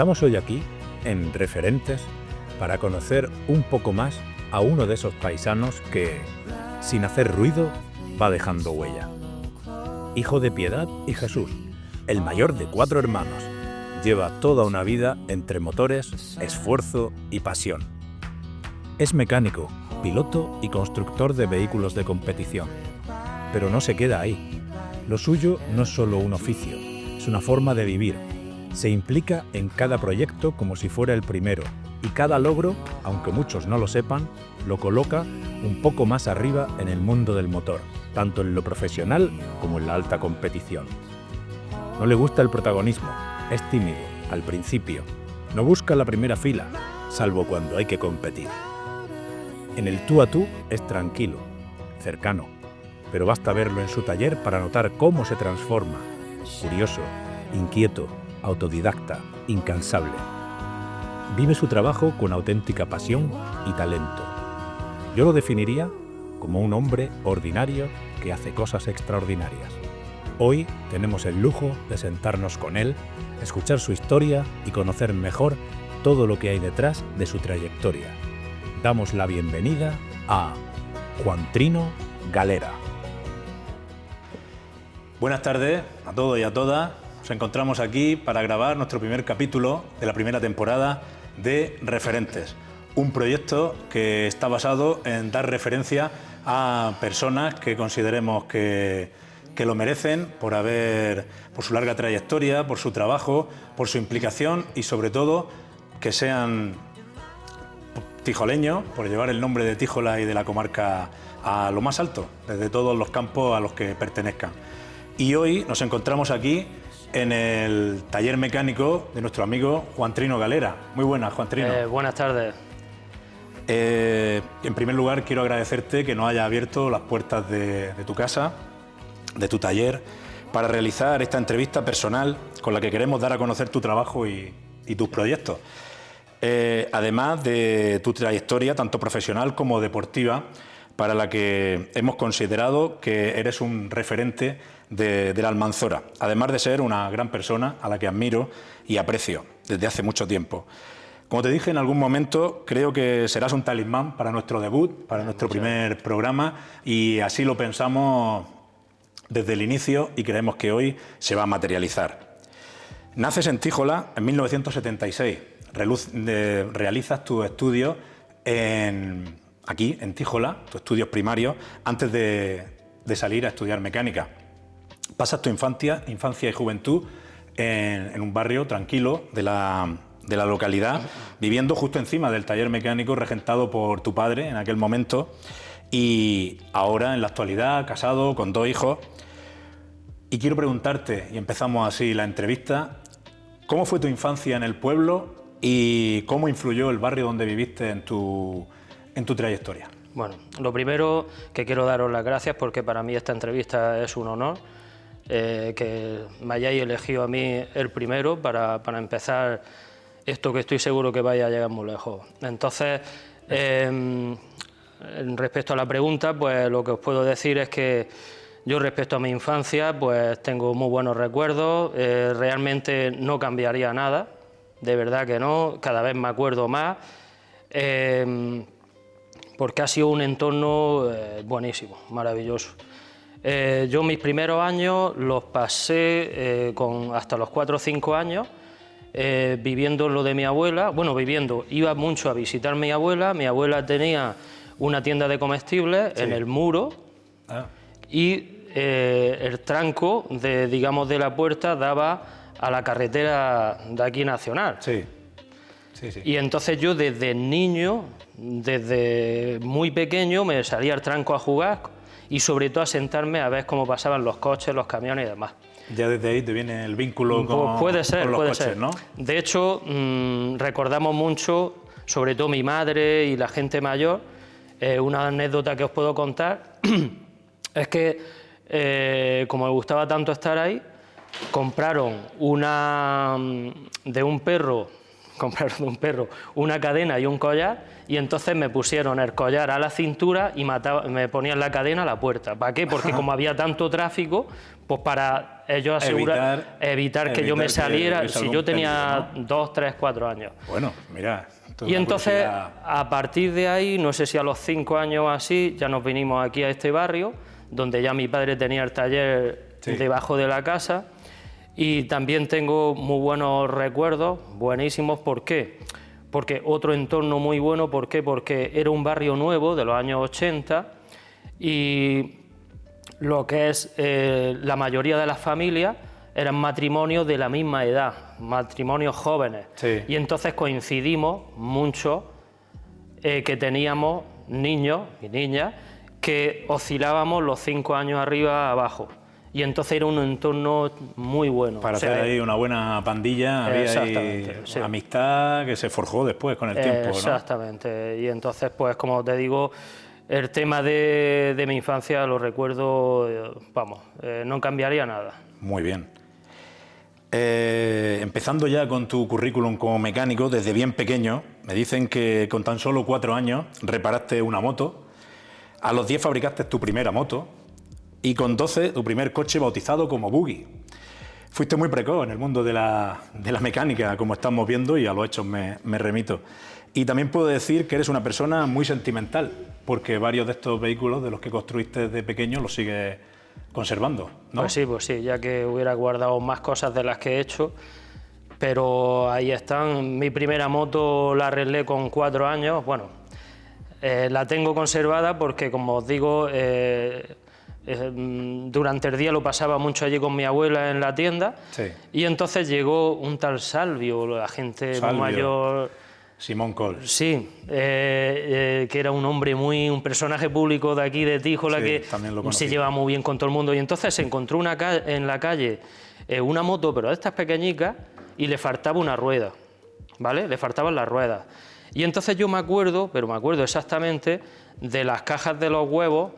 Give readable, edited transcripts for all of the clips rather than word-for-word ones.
Estamos hoy aquí, en Referentes, para conocer un poco más a uno de esos paisanos que, sin hacer ruido, va dejando huella. Hijo de Piedad y Jesús, el mayor de 4 hermanos, lleva toda una vida entre motores, esfuerzo y pasión. Es mecánico, piloto y constructor de vehículos de competición. Pero no se queda ahí. Lo suyo no es solo un oficio, es una forma de vivir. Se implica en cada proyecto como si fuera el primero, y cada logro, aunque muchos no lo sepan, lo coloca un poco más arriba en el mundo del motor, tanto en lo profesional como en la alta competición. No le gusta el protagonismo, es tímido, al principio. No busca la primera fila, salvo cuando hay que competir. En el tú a tú es tranquilo, cercano, pero basta verlo en su taller para notar cómo se transforma. Curioso, inquieto, autodidacta, incansable. Vive su trabajo con auténtica pasión y talento. Yo lo definiría como un hombre ordinario que hace cosas extraordinarias. Hoy tenemos el lujo de sentarnos con él, escuchar su historia y conocer mejor todo lo que hay detrás de su trayectoria. Damos la bienvenida a Juantrino Galera. Buenas tardes a todos y a todas. Nos encontramos aquí para grabar nuestro primer capítulo de la primera temporada de Referentes, un proyecto que está basado en dar referencia a personas que consideremos que lo merecen por su larga trayectoria, por su trabajo, por su implicación y sobre todo que sean tijoleños, por llevar el nombre de Tíjola y de la comarca a lo más alto, desde todos los campos a los que pertenezcan. Y hoy nos encontramos aquí en el taller mecánico de nuestro amigo Juantrino Galera. Muy buenas, Juantrino. Buenas tardes. En primer lugar, quiero agradecerte que nos hayas abierto las puertas de tu casa, de tu taller, para realizar esta entrevista personal con la que queremos dar a conocer tu trabajo y tus proyectos. Además de tu trayectoria, tanto profesional como deportiva, para la que hemos considerado que eres un referente de la Almanzora, además de ser una gran persona a la que admiro y aprecio desde hace mucho tiempo. Como te dije en algún momento, creo que serás un talismán para nuestro debut, para nuestro primer programa, y así lo pensamos desde el inicio y creemos que hoy se va a materializar. Naces en Tíjola en 1976, realizas tus estudios aquí en Tíjola, tus estudios primarios, antes de salir a estudiar mecánica. Pasas tu infancia y juventud en un barrio tranquilo de la localidad, viviendo justo encima del taller mecánico regentado por tu padre en aquel momento, y ahora en la actualidad casado con 2 hijos. Y quiero preguntarte, y empezamos así la entrevista, ¿cómo fue tu infancia en el pueblo y cómo influyó el barrio donde viviste en tu trayectoria? Bueno, lo primero que quiero daros las gracias porque para mí esta entrevista es un honor, que me hayáis elegido a mí el primero para empezar esto que estoy seguro que vaya a llegar muy lejos. Entonces, respecto a la pregunta, pues lo que os puedo decir es que yo respecto a mi infancia, pues tengo muy buenos recuerdos, realmente no cambiaría nada, de verdad que no, cada vez me acuerdo más, porque ha sido un entorno buenísimo, maravilloso. Yo mis primeros años los pasé hasta los 4 o 5 años viviendo lo de mi abuela, iba mucho a visitar a mi abuela tenía una tienda de comestibles en el muro y el tranco de la puerta daba a la carretera de aquí nacional. Sí. Y entonces yo desde niño, desde muy pequeño, me salía al tranco a jugar y sobre todo a sentarme a ver cómo pasaban los coches, los camiones y demás. Ya desde ahí te viene el vínculo con puede ser, los coches, ¿no? De hecho, recordamos mucho, sobre todo mi madre y la gente mayor, una anécdota que os puedo contar es que, como me gustaba tanto estar ahí, compraron de un perro compraron de un perro una cadena y un collar, y entonces me pusieron el collar a la cintura y me ponían la cadena a la puerta. ¿Para qué? Porque como había tanto tráfico, pues para ellos evitar que yo me saliera, si yo tenía peligro, ¿no? 2, 3, 4 años. Bueno, mira. Y entonces, a partir de ahí, no sé si a los 5 años o así, ya nos vinimos aquí a este barrio, donde ya mi padre tenía el taller debajo de la casa, y también tengo muy buenos recuerdos, buenísimos. ¿Por qué? Porque otro entorno muy bueno. ¿Por qué? Porque era un barrio nuevo de los años 80 y lo que es la mayoría de las familias eran matrimonios de la misma edad, matrimonios jóvenes. Sí. Y entonces coincidimos mucho que teníamos niños y niñas que oscilábamos los 5 años arriba abajo. Y entonces era un entorno muy bueno. Para hacer ahí una buena pandilla, había ahí una amistad que se forjó después con el tiempo, ¿no? Exactamente. Y entonces, pues como te digo, el tema de mi infancia lo recuerdo, vamos, no cambiaría nada. Muy bien. Empezando ya con tu currículum como mecánico, desde bien pequeño, me dicen que con tan solo 4 años reparaste una moto, a los 10 fabricaste tu primera moto y con 12 tu primer coche bautizado como Buggy. Fuiste muy precoz en el mundo de la mecánica, como estamos viendo, y a los hechos me remito. Y también puedo decir que eres una persona muy sentimental, porque varios de estos vehículos de los que construiste de pequeño los sigues conservando, ¿no? Pues sí, ya que hubiera guardado más cosas de las que he hecho, pero ahí están. Mi primera moto la arreglé con 4 años, bueno, la tengo conservada porque, como os digo, durante el día lo pasaba mucho allí con mi abuela en la tienda, y entonces llegó un tal Salvio, la gente muy mayor... Simón Col. Sí, que era un hombre un personaje público de aquí de Tíjola, que se lleva muy bien con todo el mundo, y entonces se encontró en la calle una moto, pero de estas pequeñicas, y le faltaba una rueda, ¿vale? Le faltaban las ruedas. Y entonces yo me acuerdo exactamente de las cajas de los huevos,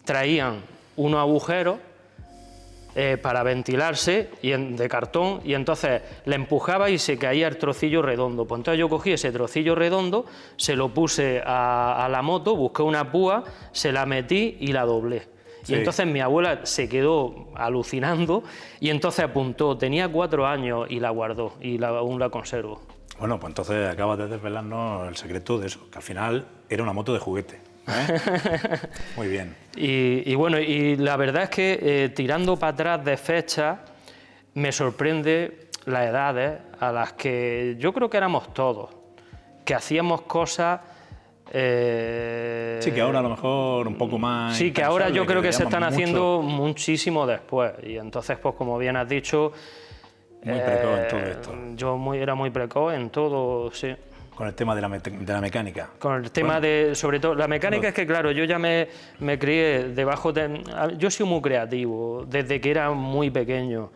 traían unos agujeros para ventilarse de cartón, y entonces le empujaba y se caía el trocillo redondo. Pues entonces yo cogí ese trocillo redondo, se lo puse a la moto, busqué una púa, se la metí y la doblé. Y entonces mi abuela se quedó alucinando y entonces apuntó, tenía 4 años y la guardó y aún la conservo. Bueno, pues entonces acabas de desvelarnos el secreto de eso, que al final era una moto de juguete. Muy bien. Y bueno, y la verdad es que tirando para atrás de fechas, me sorprende las edades a las que yo creo que éramos todos, que hacíamos cosas... sí, que ahora a lo mejor un poco más... Sí, que ahora yo creo que se están haciendo muchísimo después, y entonces, pues como bien has dicho... Muy precoz en todo esto. Yo era muy precoz en todo, sí. Con el tema de la mecánica. Con el tema sobre todo, la mecánica es que, claro, yo ya me crié debajo de... Yo soy muy creativo, desde que era muy pequeño.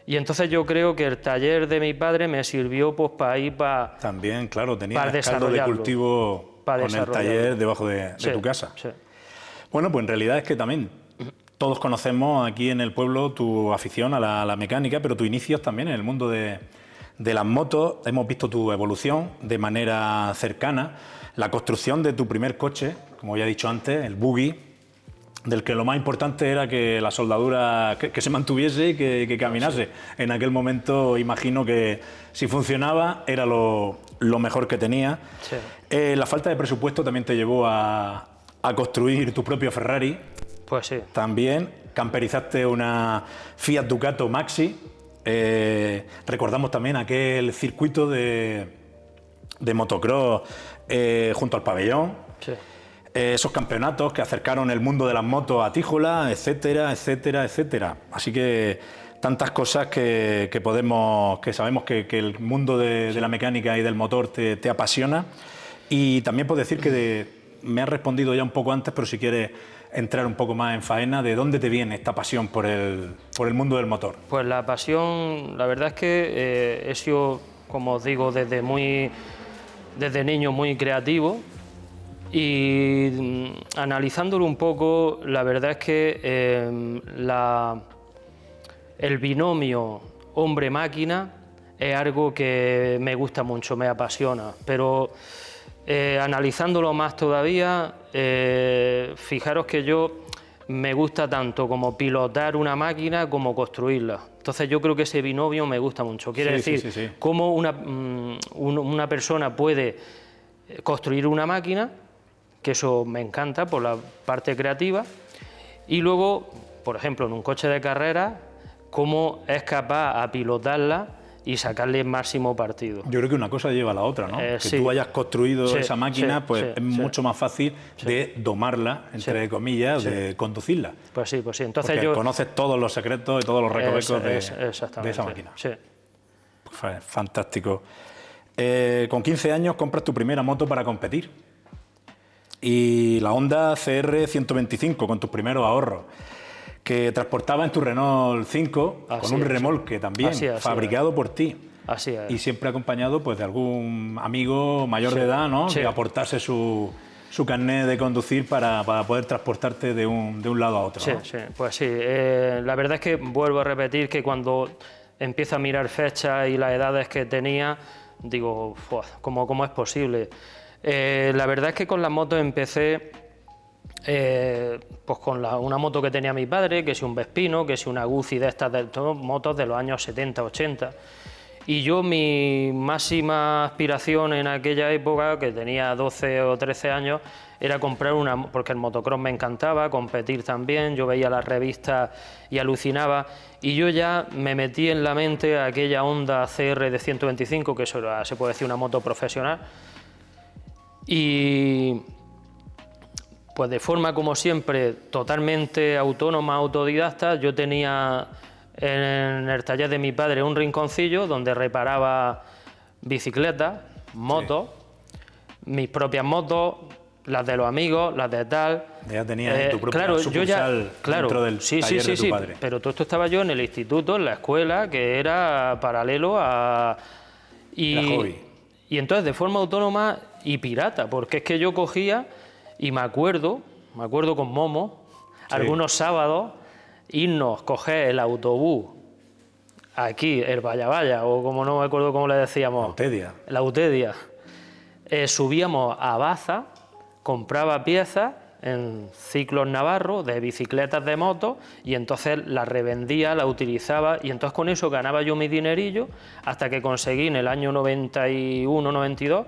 Y entonces yo creo que el taller de mi padre me sirvió pues para ir para... También, claro, tenía el caldo de cultivo con el taller debajo de tu casa. Sí. Bueno, pues en realidad es que también todos conocemos aquí en el pueblo tu afición a la mecánica, pero tus inicios también en el mundo de las motos. Hemos visto tu evolución de manera cercana, la construcción de tu primer coche, como ya he dicho antes, el Buggy, del que lo más importante era que la soldadura que se mantuviese y que caminase. En aquel momento imagino que si funcionaba era lo mejor que tenía. Sí. La falta de presupuesto también te llevó a construir tu propio Ferrari. Pues sí. También camperizaste una Fiat Ducato Maxi. Recordamos también aquel circuito de motocross junto al pabellón. Sí. Esos campeonatos que acercaron el mundo de las motos a Tíjola, etcétera, etcétera, etcétera. Así que tantas cosas que sabemos que el mundo de la mecánica y del motor te apasiona. Y también puedo decir que me has respondido ya un poco antes, pero si quieres entrar un poco más en faena, ¿de dónde te viene esta pasión por el mundo del motor? Pues la pasión, la verdad es que he sido, como os digo, desde niño muy creativo, y analizándolo un poco, la verdad es que el binomio hombre-máquina es algo que me gusta mucho, me apasiona, pero analizándolo más todavía, fijaros que yo me gusta tanto como pilotar una máquina como construirla. Entonces yo creo que ese binomio me gusta mucho. Quiere decir, cómo una persona puede construir una máquina, que eso me encanta por la parte creativa, y luego, por ejemplo, en un coche de carrera, cómo es capaz a pilotarla y sacarle el máximo partido. Yo creo que una cosa lleva a la otra, ¿no? Que tú hayas construido esa máquina, pues es mucho más fácil de domarla, entre comillas, de conducirla. Pues sí. Entonces porque conoces todos los secretos y todos los recovecos de esa máquina. Sí. Pues, fantástico. Con 15 años compras tu primera moto para competir. Y la Honda CR 125 con tus primeros ahorros, que transportaba en tu Renault 5 con un remolque también, fabricado por ti. Así es. Y siempre acompañado pues, de algún amigo mayor de edad, ¿no? Que aportase su carnet de conducir para poder transportarte de un lado a otro. Sí, ¿no? pues sí. La verdad es que vuelvo a repetir que cuando empiezo a mirar fechas y las edades que tenía, digo, ¿cómo es posible? La verdad es que con las motos empecé pues con una moto que tenía mi padre, que es un Vespino, que es una Guzzi de estas motos de los años 70, 80. Y yo mi máxima aspiración en aquella época, que tenía 12 o 13 años, era comprar una, porque el motocross me encantaba, competir también, yo veía las revistas y alucinaba, y yo ya me metí en la mente aquella Honda CR de 125, que eso era, se puede decir, una moto profesional, y pues de forma como siempre totalmente autónoma, autodidacta, yo tenía en el taller de mi padre un rinconcillo donde reparaba bicicletas, motos, mis propias motos, las de los amigos, las de tal. Ya tenías tu propia sucursal dentro del taller de tu padre. Pero todo esto estaba yo en el instituto, en la escuela, que era paralelo a... Era hobby. Y entonces de forma autónoma y pirata, porque es que yo cogía y me acuerdo con Momo, algunos sábados, irnos, coger el autobús, aquí, el Vaya, o como no me acuerdo cómo le decíamos. La Utedia. Subíamos a Baza, compraba piezas en Ciclos Navarro de bicicletas de moto y entonces las revendía, las utilizaba y entonces con eso ganaba yo mi dinerillo hasta que conseguí en el año 91, 92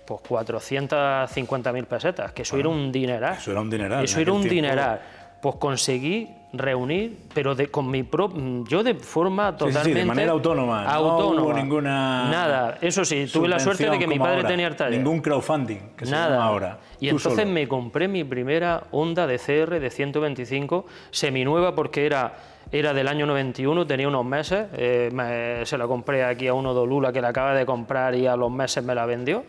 pues 450.000 pesetas, que eso era un dineral. Eso era un dineral. Eso era un dineral. Pues conseguí reunir, pero con mi yo de forma totalmente... de manera autónoma. No hubo ninguna... Nada. Eso sí, tuve la suerte de que mi padre tenía el taller. Ningún crowdfunding, que nada. Se llama ahora. Y entonces me compré mi primera Honda de CR de 125, seminueva, porque era del año 91, tenía unos meses. Se la compré aquí a uno de Olula que la acaba de comprar y a los meses me la vendió.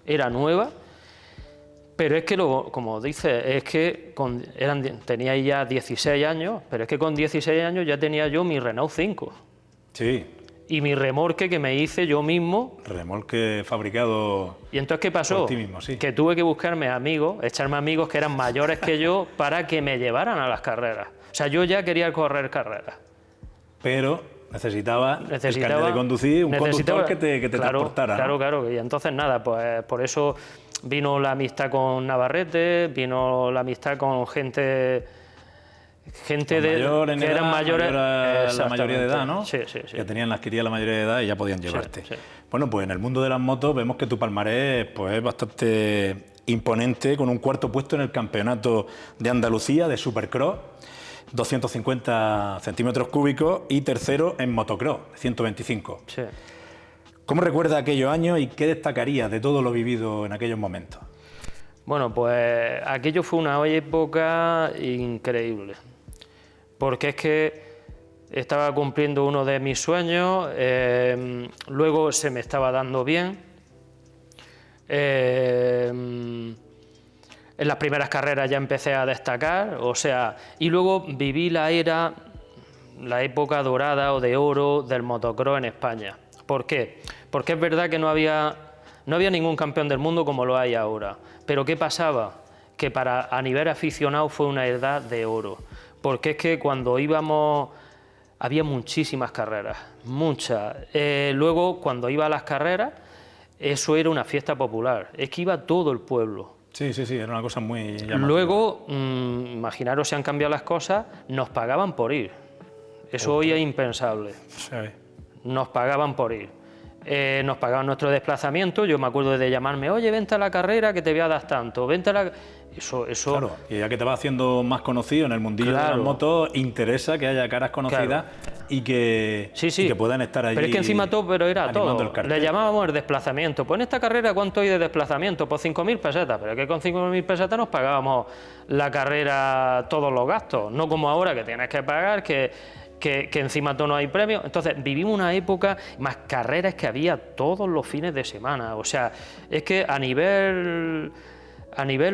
Era nueva, pero es que, como dice, es que tenía ya 16 años, pero es que con 16 años ya tenía yo mi Renault 5. Sí. Y mi remolque que me hice yo mismo. Remolque fabricado. ¿Y entonces qué pasó? Por ti mismo, sí. Que tuve que buscarme amigos, echarme amigos que eran mayores que yo para que me llevaran a las carreras. O sea, yo ya quería correr carreras. Pero necesitaba el carnet de conducir, un conductor que te transportara. Claro. Y entonces nada, pues por eso vino la amistad con Navarrete, vino la amistad con gente que eran mayores. La mayoría de edad, ¿no? Sí. Que adquirían la mayoría de edad y ya podían llevarte. Sí. Bueno, pues en el mundo de las motos vemos que tu palmarés pues, es bastante imponente, con un cuarto puesto en el Campeonato de Andalucía de Supercross, 250 centímetros cúbicos, y tercero en motocross, 125. Sí. ¿Cómo recuerda aquellos años y qué destacarías de todo lo vivido en aquellos momentos? Bueno, pues aquello fue una época increíble, porque es que estaba cumpliendo uno de mis sueños, luego se me estaba dando bien. En las primeras carreras ya empecé a destacar, y luego viví la época dorada o de oro del motocross en España. ¿Por qué? Porque es verdad que no había ningún campeón del mundo como lo hay ahora. Pero ¿qué pasaba? Que a nivel aficionado fue una edad de oro. Porque es que cuando íbamos había muchísimas carreras, muchas. Luego, cuando iba a las carreras, eso era una fiesta popular, es que iba todo el pueblo. Sí, era una cosa muy llamativa. Luego, imaginaros si han cambiado las cosas, nos pagaban por ir. Eso hoy es impensable. Sí. Nos pagaban por ir. Nos pagaban nuestro desplazamiento. Yo me acuerdo de llamarme, oye, vente a la carrera que te voy a dar tanto, vente a la... Eso... Claro, y ya que te vas haciendo más conocido en el mundillo de las motos, interesa que haya caras conocidas y que puedan estar allí. Pero es que encima todo, era todo. Le llamábamos el desplazamiento. Pues en esta carrera, ¿cuánto hay de desplazamiento? Pues 5.000 pesetas. Pero es que con 5.000 pesetas nos pagábamos la carrera, todos los gastos. No como ahora que tienes que pagar, que encima todo no hay premios. Entonces vivimos una época, más carreras que había todos los fines de semana. O sea, es que a nivel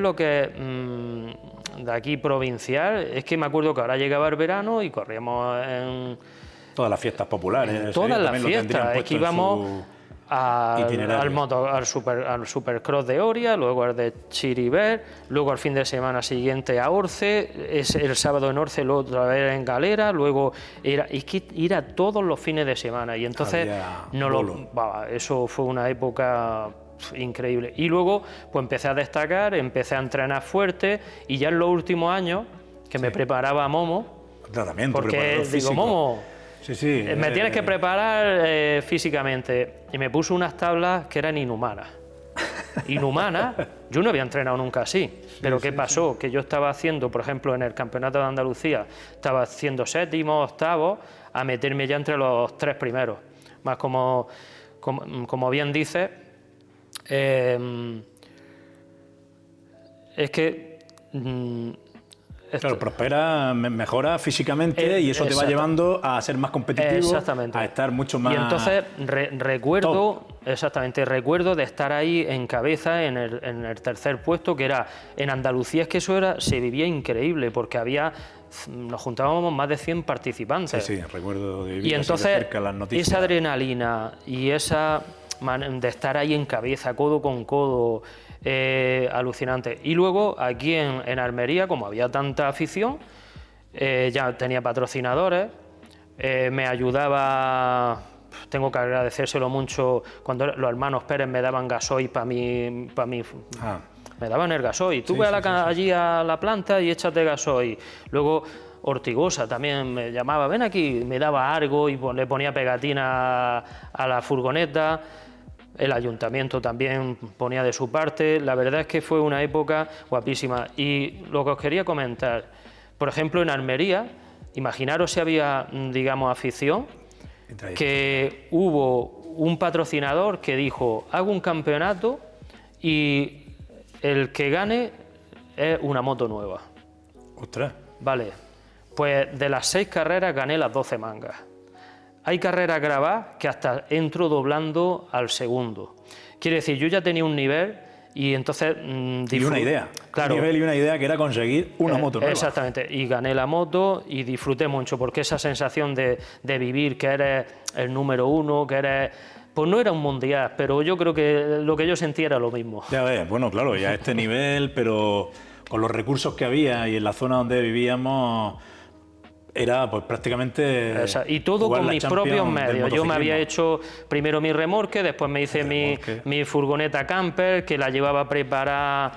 lo que de aquí provincial, es que me acuerdo que ahora llegaba el verano y corríamos en... Todas las fiestas populares. Todas las fiestas, es que íbamos al Supercross de Oria, luego al de Chiribert, luego al fin de semana siguiente a Orce, el sábado en Orce, luego otra vez en Galera, luego es que ir a todos los fines de semana y entonces eso fue una época increíble. Y luego pues empecé a destacar, empecé a entrenar fuerte y ya en los últimos años que me preparaba a Momo, porque digo, Momo, me tienes que preparar físicamente, y me puso unas tablas que eran inhumanas. Yo no había entrenado nunca así, pero ¿qué pasó? Que yo estaba haciendo, por ejemplo, en el Campeonato de Andalucía, estaba haciendo séptimo, octavo, a meterme ya entre los 3 primeros. Más como bien dices, es que... Claro, prospera, mejora físicamente y eso te va llevando a ser más competitivo, a estar mucho más... Y entonces recuerdo de estar ahí en cabeza en el tercer puesto, que era en Andalucía. Es que eso se vivía increíble, porque nos juntábamos más de 100 participantes. Sí, recuerdo de vivir y entonces de cerca las noticias. Esa adrenalina y esa de estar ahí en cabeza, codo con codo, alucinante. Y luego aquí en Almería, como había tanta afición, ya tenía patrocinadores, me ayudaba, tengo que agradecérselo mucho, cuando los hermanos Pérez me daban gasoil para mí. Me daban el gasoil. Tú ve allí a la planta y échate gasoil. Luego Ortigosa también me llamaba, ven aquí, me daba algo y le ponía pegatina a la furgoneta. El ayuntamiento también ponía de su parte. La verdad es que fue una época guapísima. Y lo que os quería comentar, por ejemplo, en Almería, imaginaros si había, digamos, afición, que hubo un patrocinador que dijo, hago un campeonato y el que gane es una moto nueva. ¡Ostras! Vale, pues de las 6 carreras gané las 12 mangas. Hay carreras grabadas que hasta entro doblando al segundo. Quiere decir, yo ya tenía un nivel y entonces... y una idea. Claro. Un nivel y una idea que era conseguir una moto nueva. Exactamente. Y gané la moto y disfruté mucho, porque esa sensación de vivir que eres el número 1, que eres... Pues no era un mundial, pero yo creo que lo que yo sentía era lo mismo. Ya ves, bueno, claro, ya a este nivel, pero con los recursos que había y en la zona donde vivíamos... Era pues prácticamente... Y todo con mis propios medios. Yo me había hecho primero mi remorque, después me hice mi furgoneta camper, que la llevaba preparada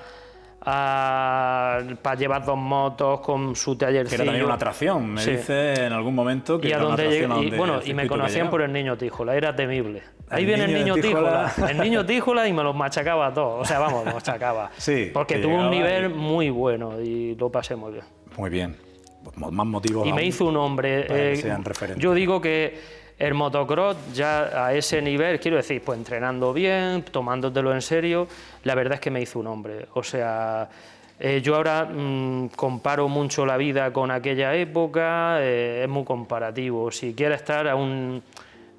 para llevar 2 motos con su tallercillo. Que era también una atracción, me dice en algún momento que era una atracción. Y me conocían por el niño Tíjola, era temible. Ahí viene el niño Tíjola. El niño Tíjola y me los machacaba a todos. O sea, vamos, los machacaba. Porque tuvo un nivel muy bueno y lo pasé muy bien. Muy bien. Más motivos y me hizo un hombre. Que sean referentes. Yo digo que el motocross ya a ese nivel, quiero decir, pues entrenando bien, tomándotelo en serio, la verdad es que me hizo un hombre. O sea, yo ahora comparo mucho la vida con aquella época, es muy comparativo. Si quieres estar a un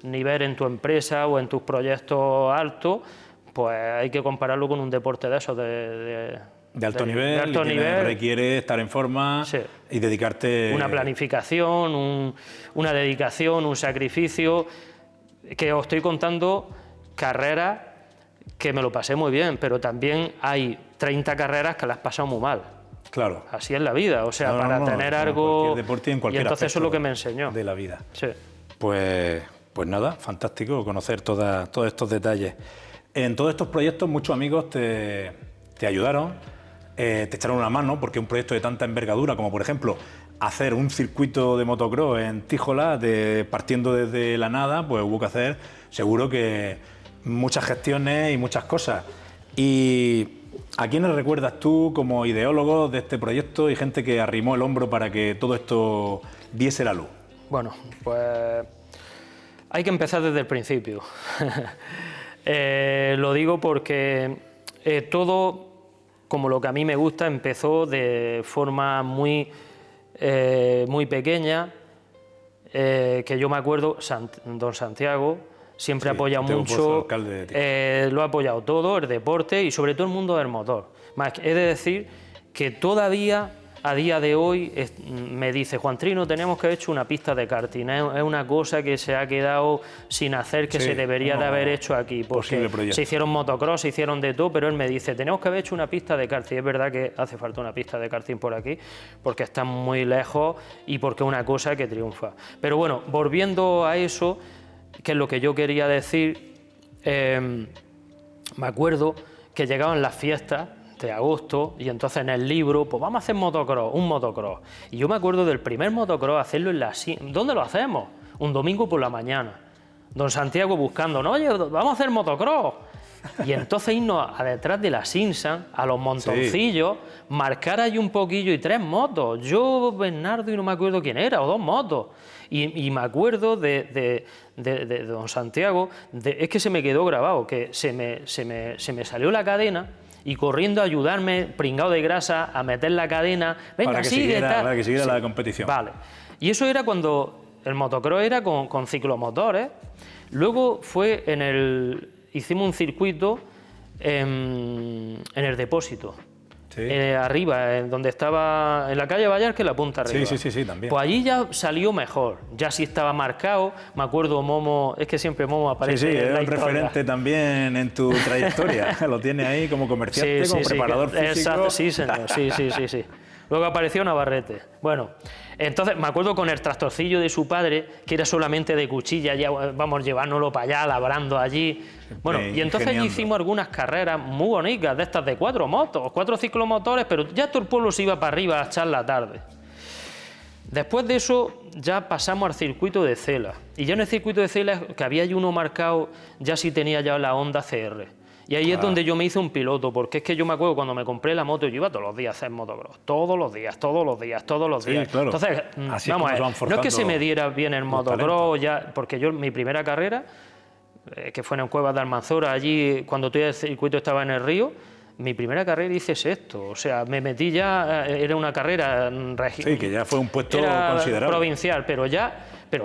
nivel en tu empresa o en tus proyectos altos, pues hay que compararlo con un deporte de esos, de alto nivel, requiere estar en forma y dedicarte... Una planificación, una dedicación, un sacrificio, que os estoy contando carreras que me lo pasé muy bien, pero también hay 30 carreras que las he pasado muy mal. Claro. Así es la vida, o sea, No, para tener algo... cualquier deporte y en cualquier entonces eso es aspecto lo que me enseñó. de la vida. Sí. Pues nada, fantástico conocer todos estos detalles. En todos estos proyectos muchos amigos te ayudaron, te echaron una mano, porque un proyecto de tanta envergadura como, por ejemplo, hacer un circuito de motocross en Tíjola, partiendo desde la nada, pues hubo que hacer, seguro que muchas gestiones y muchas cosas. ¿Y a quiénes recuerdas tú como ideólogos de este proyecto y gente que arrimó el hombro para que todo esto viese la luz? Bueno, pues hay que empezar desde el principio. Lo digo porque todo, como lo que a mí me gusta, empezó de forma muy pequeña, que yo me acuerdo, don Santiago siempre ha apoyado mucho, lo ha apoyado todo, el deporte y sobre todo el mundo del motor. Más, he de decir que todavía a día de hoy me dice, Juan Trino, teníamos que haber hecho una pista de karting, es una cosa que se ha quedado sin hacer, que se debería de haber hecho aquí, porque se hicieron motocross, se hicieron de todo, pero él me dice, tenemos que haber hecho una pista de karting. Es verdad que hace falta una pista de karting por aquí, porque está muy lejos y porque es una cosa que triunfa. Pero bueno, volviendo a eso, que es lo que yo quería decir, me acuerdo que llegaban las fiestas de agosto y entonces en el libro, pues vamos a hacer motocross, un motocross. Y yo me acuerdo del primer motocross, hacerlo en la... ¿Dónde lo hacemos? Un domingo por la mañana. Don Santiago buscando, no, oye, vamos a hacer motocross. Y entonces irnos a detrás de la Sinsan, a los montoncillos, marcar ahí un poquillo y 3 motos. Yo, Bernardo y no me acuerdo quién era, o 2 motos. Y me acuerdo de don Santiago, es que se me quedó grabado, que se me salió la cadena y corriendo a ayudarme, pringado de grasa, a meter la cadena. Venga, para que siguiera la competición. Vale. Y eso era cuando el motocross era con ciclomotores. Luego hicimos un circuito en el depósito. Sí. Arriba, donde estaba en la calle Vallar, que la punta arriba. Sí, también. Pues allí ya salió mejor, ya sí estaba marcado. Me acuerdo Momo, es que siempre Momo aparece. Sí, es un referente también en tu trayectoria. Lo tiene ahí como comerciante, como preparador físico. Exacto, sí, señor, sí. Luego apareció Navarrete. Bueno, entonces me acuerdo con el tractorcillo de su padre, que era solamente de cuchilla, ya vamos llevárnoslo para allá, labrando allí. Bueno, y entonces allí hicimos algunas carreras muy bonitas, de estas de 4 motos, 4 ciclomotores, pero ya todo el pueblo se iba para arriba a echar la tarde. Después de eso ya pasamos al circuito de Cela. Y ya en el circuito de Cela, que había allí uno marcado, ya sí tenía ya la Honda CR. Y ahí es donde yo me hice un piloto, porque es que yo me acuerdo cuando me compré la moto, yo iba todos los días a hacer motocross, todos los días. Sí, claro. Entonces, vamos a ver, no es que se me diera bien el motocross, ya, porque yo mi primera carrera, que fue en Cuevas de Almanzora, allí cuando todo el circuito estaba en el río, mi primera carrera hice sexto, o sea, me metí ya, era una carrera sí, que ya fue un puesto considerable, provincial, pero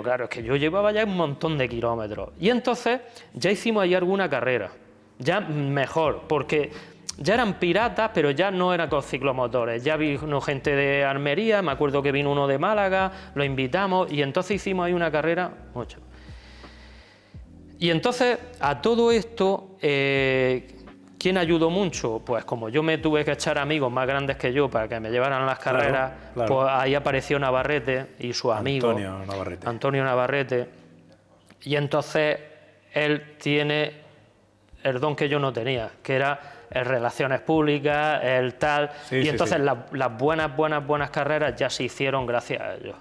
claro, es que yo llevaba ya un montón de kilómetros. Y entonces ya hicimos ahí alguna carrera, ya mejor, porque ya eran piratas, pero ya no eran con ciclomotores. Ya vino gente de Almería, me acuerdo que vino uno de Málaga, lo invitamos y entonces hicimos ahí una carrera mucho. Y entonces a todo esto, ¿quién ayudó mucho? Pues como yo me tuve que echar amigos más grandes que yo para que me llevaran las carreras, claro. Pues ahí apareció Navarrete y su amigo Antonio Navarrete. Y entonces él tiene el don que yo no tenía, que era el relaciones públicas, el tal, y entonces las buenas carreras ya se hicieron gracias a ellos,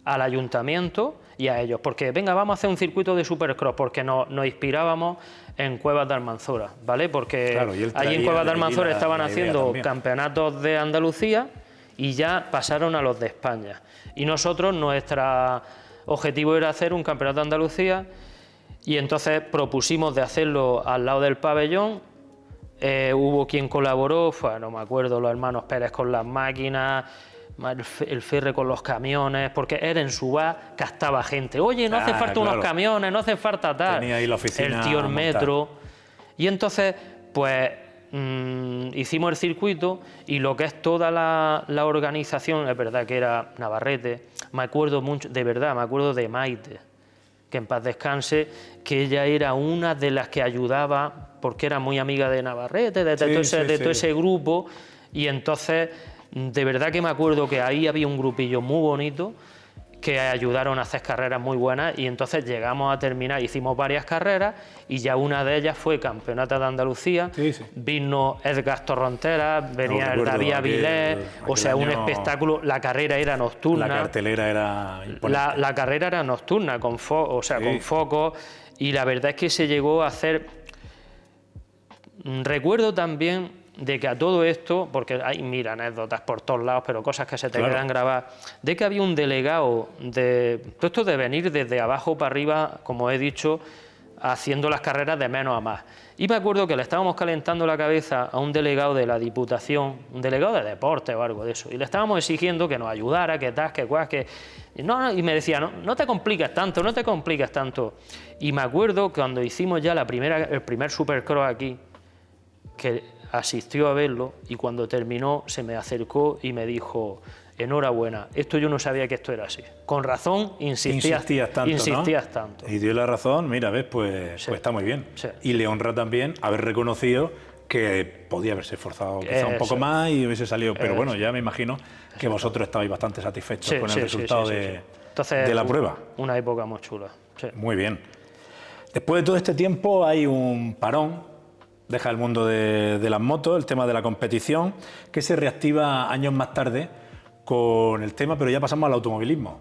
al ayuntamiento y a ellos, porque venga, vamos a hacer un circuito de supercross, porque nos inspirábamos en Cuevas de Almanzora, ¿vale? Porque claro, allí en Cuevas de Almanzora estaban haciendo campeonatos de Andalucía y ya pasaron a los de España. Y nosotros, nuestro objetivo era hacer un campeonato de Andalucía. Y entonces propusimos de hacerlo al lado del pabellón. Hubo quien colaboró, no me acuerdo, los hermanos Pérez con las máquinas, el Ferre con los camiones, porque era en su bar, gastaba gente. Oye, no hace falta unos camiones, no hace falta tal. Tenía ahí la oficina el tío el metro. Y entonces, pues hicimos el circuito y lo que es toda la organización, es verdad que era Navarrete, me acuerdo mucho, de verdad, me acuerdo de Maite, que en paz descanse, que ella era una de las que ayudaba, porque era muy amiga de Navarrete, de todo ese grupo, y entonces de verdad que me acuerdo que ahí había un grupillo muy bonito que ayudaron a hacer carreras muy buenas y entonces llegamos a terminar, hicimos varias carreras y ya una de ellas fue Campeonato de Andalucía, Sí, sí. vino Edgar Torronteras, venía el recuerdo, David Avilés, o sea, un año espectáculo, la carrera era nocturna. La cartelera era imponente. La carrera era nocturna, con con focos, y la verdad es que se llegó a hacer. Recuerdo también de que a todo esto, porque hay mira anécdotas por todos lados, pero cosas que se te quedan grabadas, de que había un delegado de todo esto de venir desde abajo para arriba, como he dicho, haciendo las carreras de menos a más. Y me acuerdo que le estábamos calentando la cabeza a un delegado de la Diputación, un delegado de deporte o algo de eso, y le estábamos exigiendo que nos ayudara, que tal, que cual, que... No, y me decía, no te compliques tanto, no te compliques tanto. Y me acuerdo que cuando hicimos ya el primer Supercross aquí, que asistió a verlo y cuando terminó se me acercó y me dijo: enhorabuena, esto yo no sabía que esto era así. Con razón insistías tanto. Y dio la razón, mira, ves, pues está muy bien. Sí. Y le honra también haber reconocido que podía haberse esforzado quizá un poco más y hubiese salido. Pero bueno, ya me imagino que vosotros estabais bastante satisfechos con el resultado de la prueba. Una época muy chula. Sí. Muy bien. Después de todo este tiempo hay un parón. Deja el mundo de las motos, el tema de la competición, que se reactiva años más tarde con el tema, pero ya pasamos al automovilismo.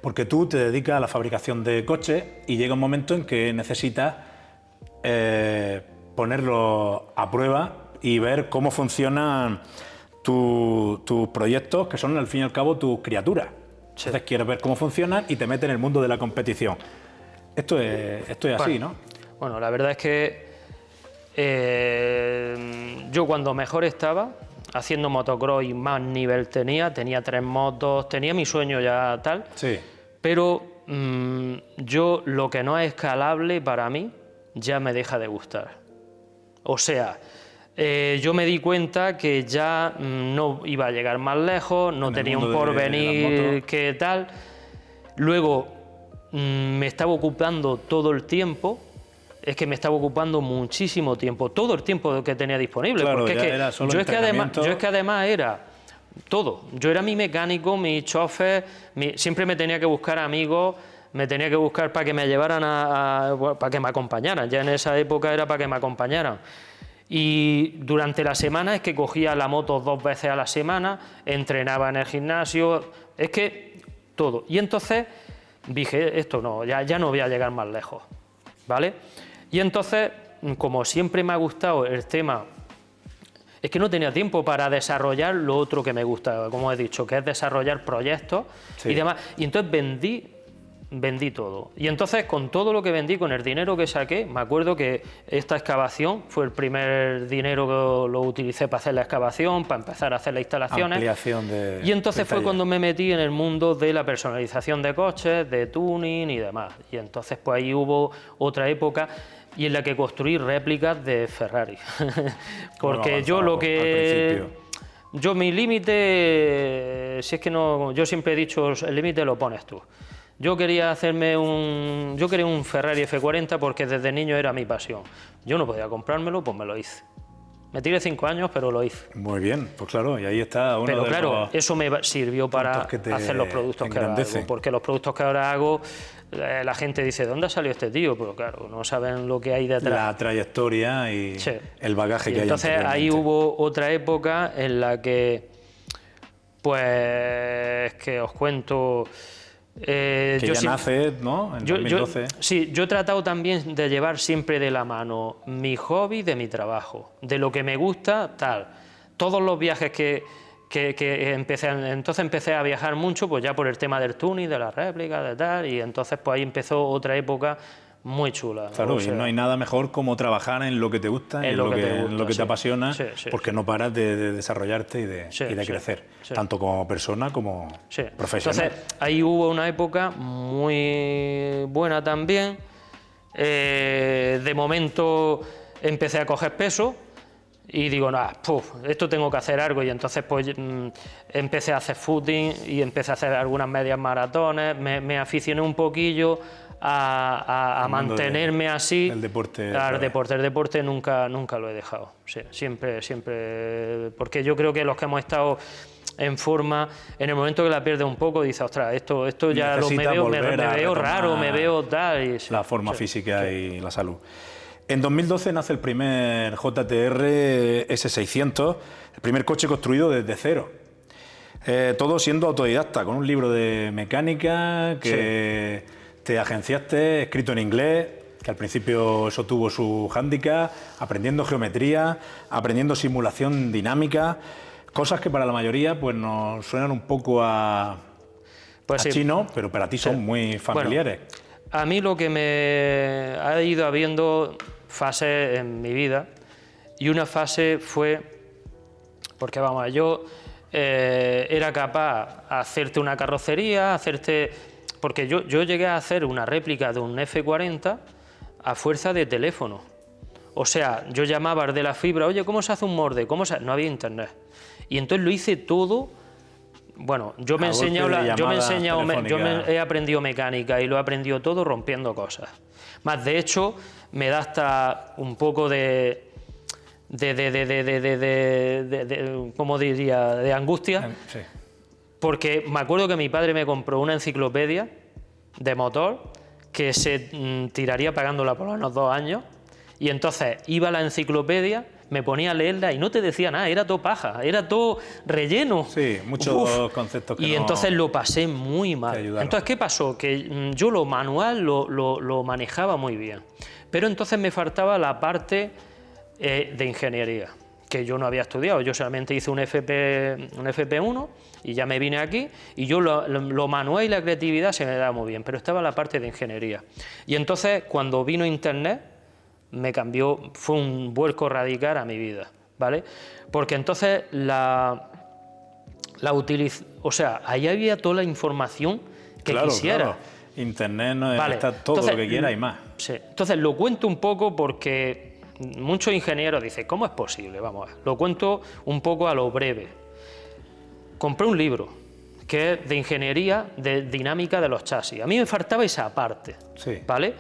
Porque tú te dedicas a la fabricación de coches y llega un momento en que necesitas ponerlo a prueba y ver cómo funcionan tus proyectos, que son al fin y al cabo tus criaturas. Sí. Entonces quieres ver cómo funcionan y te metes en el mundo de la competición. Esto es así, ¿no? Bueno, la verdad es que yo cuando mejor estaba haciendo motocross y más nivel tenía 3 motos, tenía mi sueño ya tal, Sí. pero yo lo que no es escalable para mí ya me deja de gustar. O sea, yo me di cuenta que ya no iba a llegar más lejos, no tenía un porvenir que tal. Luego me estaba ocupando todo el tiempo. Es que me estaba ocupando muchísimo tiempo, todo el tiempo que tenía disponible. Claro, porque era solo yo es que además era todo. Yo era mi mecánico, mi chofer, siempre me tenía que buscar amigos, me tenía que buscar para que me llevaran para que me acompañaran. Ya en esa época era para que me acompañaran. Y durante la semana es que cogía la moto 2 veces a la semana, entrenaba en el gimnasio, es que todo. Y entonces dije, esto no, ya no voy a llegar más lejos, ¿vale? Y entonces, como siempre me ha gustado el tema, es que no tenía tiempo para desarrollar lo otro que me gusta, como he dicho, que es desarrollar proyectos y demás. Y entonces vendí todo. Y entonces, con todo lo que vendí, con el dinero que saqué, me acuerdo que esta excavación fue el primer dinero que lo utilicé para hacer la excavación, para empezar a hacer las instalaciones. Ampliación y entonces fue cuando me metí en el mundo de la personalización de coches, de tuning y demás. Y entonces, pues ahí hubo otra época y en la que construí réplicas de Ferrari. Porque yo lo que... Yo mi límite, si es que no, yo siempre he dicho, el límite lo pones tú. Yo quería un Ferrari F40 porque desde niño era mi pasión. Yo no podía comprármelo, pues me lo hice. Me tiré 5 años, pero lo hice. Muy bien, pues claro, y ahí está uno pero de claro, los eso me sirvió para hacer los productos que ahora hago. Porque los productos que ahora hago, la gente dice, ¿de dónde ha salido este tío? Pero claro, no saben lo que hay detrás. La trayectoria y el bagaje que hay. Entonces ahí hubo otra época en la que, pues, que os cuento... que ya nace, ¿no? En 2012. Sí, yo he tratado también de llevar siempre de la mano mi hobby de mi trabajo, de lo que me gusta, tal. Todos los viajes que empecé a viajar mucho, pues ya por el tema del tuning, de las réplicas, de tal, y entonces pues ahí empezó otra época muy chula. Claro, o sea, y no hay nada mejor como trabajar en lo que te gusta, en lo que te apasiona, porque no paras de desarrollarte y de crecer, tanto como persona como profesional. Entonces, ahí hubo una época muy buena también. De momento empecé a coger peso y digo, esto tengo que hacer algo, y entonces pues empecé a hacer footing y empecé a hacer algunas medias maratones, me aficioné un poquillo a mantenerme así. El deporte. El deporte nunca lo he dejado. Sí, siempre, porque yo creo que los que hemos estado en forma. En el momento que la pierdes un poco, dices, ostras, esto ya me veo raro, me veo tal. Y, la forma física y la salud. En 2012 nace el primer JTR S600, el primer coche construido desde cero. Todo siendo autodidacta, con un libro de mecánica que te agenciaste, escrito en inglés, que al principio eso tuvo su hándicap, aprendiendo geometría, aprendiendo simulación dinámica, cosas que para la mayoría pues nos suenan un poco a chino, pero para ti son muy familiares. Bueno, a mí lo que me ha ido habiendo fases en mi vida, y una fase fue, porque vamos, yo era capaz de hacerte una carrocería, porque yo llegué a hacer una réplica de un F40 a fuerza de teléfono. O sea, yo llamaba al de la fibra, oye, ¿cómo se hace un molde? No había internet. Y entonces lo hice todo. Bueno, yo he aprendido mecánica y lo he aprendido todo rompiendo cosas. Más de hecho, me da hasta un poco ¿cómo diría?, de angustia. Sí. Porque me acuerdo que mi padre me compró una enciclopedia de motor que se tiraría pagándola por unos 2 años, y entonces iba a la enciclopedia, me ponía a leerla y no te decía nada, era todo paja, era todo relleno. Sí, muchos conceptos que entonces lo pasé muy mal. Entonces, ¿qué pasó? Que yo lo manual lo manejaba muy bien, pero entonces me faltaba la parte de ingeniería, que yo no había estudiado. Yo solamente hice un FP1 y ya me vine aquí, y yo lo manual y la creatividad se me daba muy bien, pero estaba la parte de ingeniería. Y entonces, cuando vino Internet, me cambió, fue un vuelco radical a mi vida, ¿vale? Porque entonces o sea, ahí había toda la información que quisiera. Claro. Internet no está todo entonces, lo que quiera y más. Sí. Entonces lo cuento un poco porque muchos ingenieros dicen, ¿cómo es posible? Vamos a ver, lo cuento un poco a lo breve. Compré un libro que es de ingeniería de dinámica de los chasis. A mí me faltaba esa parte, sí, ¿vale?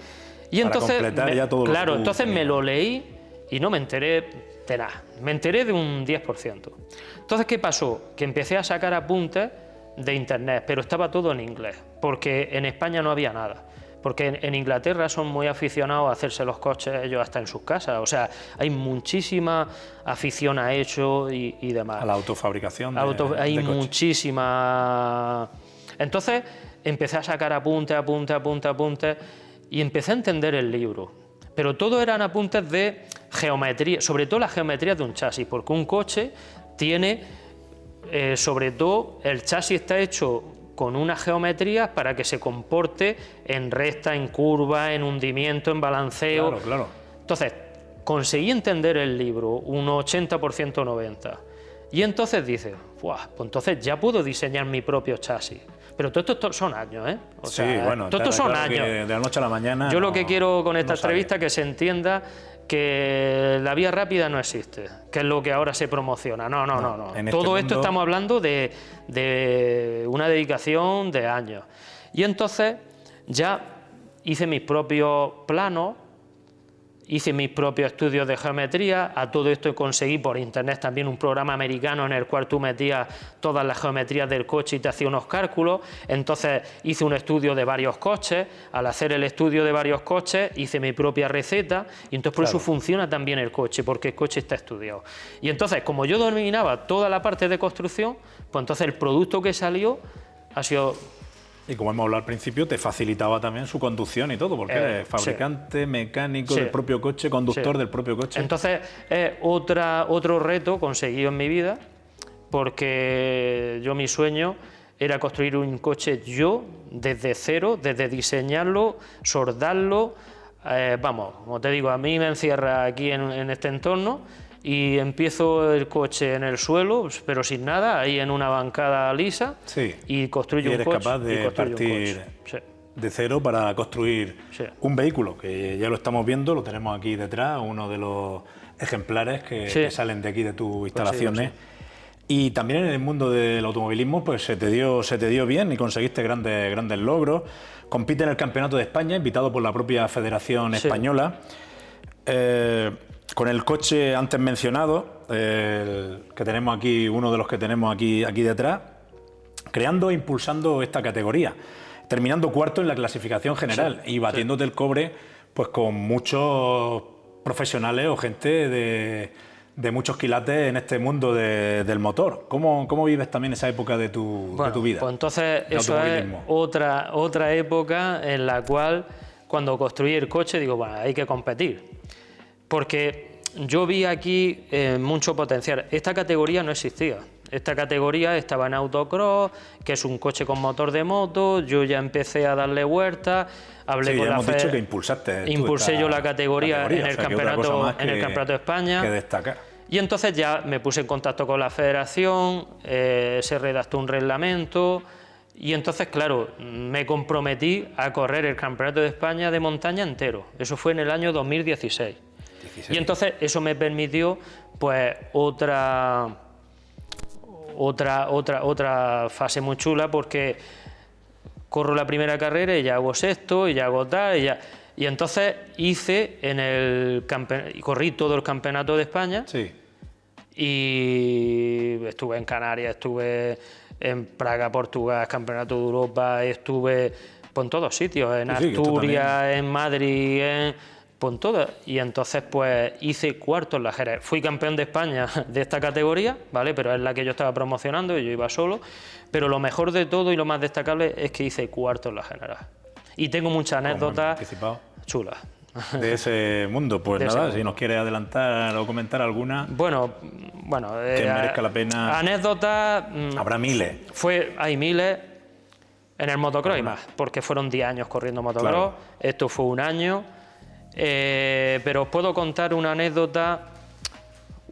Y para entonces, completar ya todo claro, entonces me lo leí y no me enteré de nada. Me enteré de un 10%. Entonces, ¿qué pasó? Que empecé a sacar apuntes de internet, pero estaba todo en inglés, porque en España no había nada. Porque en Inglaterra son muy aficionados a hacerse los coches ellos hasta en sus casas. O sea, hay muchísima afición a eso y demás. A la autofabricación hay de muchísima. Entonces empecé a sacar apuntes y empecé a entender el libro. Pero todo eran apuntes de geometría, sobre todo la geometría de un chasis, porque un coche tiene, sobre todo, el chasis está hecho con unas geometrías para que se comporte en recta, en curva, en hundimiento, en balanceo. Claro, claro. Entonces, conseguí entender el libro, un 80%, 90%. Y entonces dices, pues entonces ya puedo diseñar mi propio chasis. Pero todo esto son años, ¿eh? O sea, bueno, todo esto son años. De la noche a la mañana. Yo lo que quiero con esta entrevista es que se entienda que la vía rápida no existe, que es lo que ahora se promociona. No. Todo esto estamos hablando de una dedicación de años. Y entonces ya hice mis propios planos, hice mis propios estudios de geometría. A todo esto conseguí por internet también un programa americano en el cual tú metías todas las geometrías del coche y te hacía unos cálculos. Entonces hice un estudio de varios coches. Al hacer el estudio de varios coches hice mi propia receta, y entonces por eso funciona también el coche, porque el coche está estudiado. Y entonces, como yo dominaba toda la parte de construcción, pues entonces el producto que salió ha sido... Y como hemos hablado al principio, te facilitaba también su conducción y todo, porque eres fabricante, mecánico del propio coche, conductor del propio coche. Entonces, otro reto conseguido en mi vida, porque mi sueño era construir un coche yo, desde cero, desde diseñarlo, soldarlo. Como te digo, a mí me encierra aquí en este entorno, y empiezo el coche en el suelo, pero sin nada, ahí en una bancada lisa, y construyo un coche. Eres capaz de partir de cero para construir un vehículo, que ya lo estamos viendo, lo tenemos aquí detrás, uno de los ejemplares que salen de aquí de tus instalaciones. Y también en el mundo del automovilismo pues se te dio bien y conseguiste grandes logros. Compite en el Campeonato de España, invitado por la propia Federación Española. con el coche antes mencionado, el que tenemos aquí, uno de los que tenemos aquí detrás, creando e impulsando esta categoría, terminando cuarto en la clasificación general y batiéndote el cobre pues con muchos profesionales o gente de muchos quilates en este mundo del motor. ¿Cómo vives también esa época de tu vida? Pues entonces eso es otra época en la cual cuando construí el coche digo, bueno, hay que competir. Porque yo vi aquí mucho potencial. Esta categoría no existía. Esta categoría estaba en autocross, que es un coche con motor de moto. Yo ya empecé a darle vueltas, hablé con la hemos dicho que impulsé yo la categoría en el campeonato de España. Que destacar. Y entonces ya me puse en contacto con la federación, se redactó un reglamento y entonces, claro, me comprometí a correr el campeonato de España de montaña entero. Eso fue en el año 2016. Y entonces eso me permitió pues otra fase muy chula, porque corro la primera carrera y ya hago sexto y ya hago tal y entonces corrí todo el campeonato de España. Sí. Y estuve en Canarias, estuve en Praga, Portugal, Campeonato de Europa, estuve pues, en todos sitios, en Asturias, en Madrid, en todo. Y entonces pues hice cuarto en la Jerez. Fui campeón de España de esta categoría, ¿vale? Pero es la que yo estaba promocionando y yo iba solo. Pero lo mejor de todo y lo más destacable es que hice cuarto en la general. Y tengo muchas anécdotas chulas. De ese mundo, pues nada, si nos quiere adelantar o comentar alguna. Bueno, que merezca la pena. Anécdotas. Habrá miles. Hay miles en el motocross y más, porque fueron 10 años corriendo motocross. Claro. Esto fue un año. Pero os puedo contar una anécdota,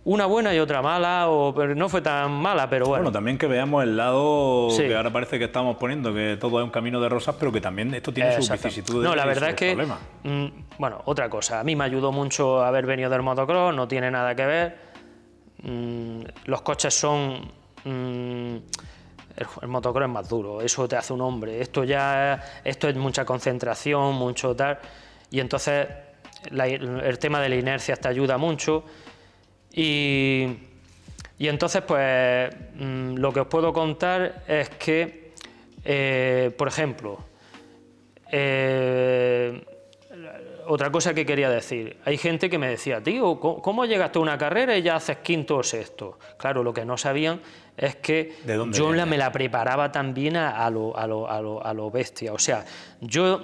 una buena y otra mala, pero no fue tan mala, pero bueno. Bueno, también que veamos el lado que ahora parece que estamos poniendo, que todo es un camino de rosas, pero que también esto tiene sus vicisitudes. No, la verdad es que, bueno, otra cosa, a mí me ayudó mucho haber venido del motocross, no tiene nada que ver. Los coches son... el motocross es más duro, eso te hace un hombre. Esto es mucha concentración, mucho tal, y entonces el tema de la inercia te ayuda mucho. Y entonces, pues, lo que os puedo contar es que, por ejemplo, otra cosa que quería decir, hay gente que me decía, tío, ¿cómo llegaste a una carrera y ya haces quinto o sexto? Claro, lo que no sabían es que yo me la preparaba también a lo bestia. O sea, yo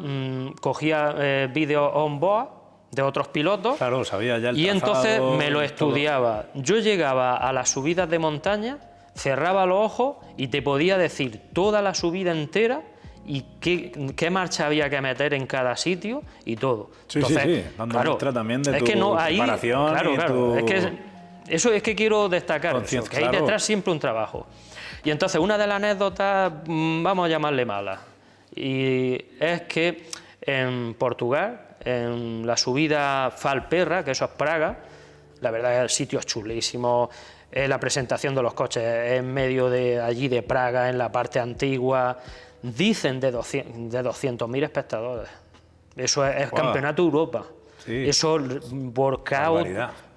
cogía vídeos on-board de otros pilotos, claro, sabía ya el y trazado, entonces me lo estudiaba. Yo llegaba a las subidas de montaña, cerraba los ojos y te podía decir toda la subida entera y qué marcha había que meter en cada sitio y todo. Sí, entonces, dando muestra también de tu preparación. Claro, es que eso es que quiero destacar, eso, que hay detrás siempre un trabajo. Y entonces una de las anécdotas, vamos a llamarle mala, y es que en Portugal, en la subida Falperra, que eso es Praga, la verdad el sitio es chulísimo, la presentación de los coches en medio de allí de Praga, en la parte antigua, dicen de 200.000 espectadores. Eso es Campeonato de Europa. Sí. Eso, workout,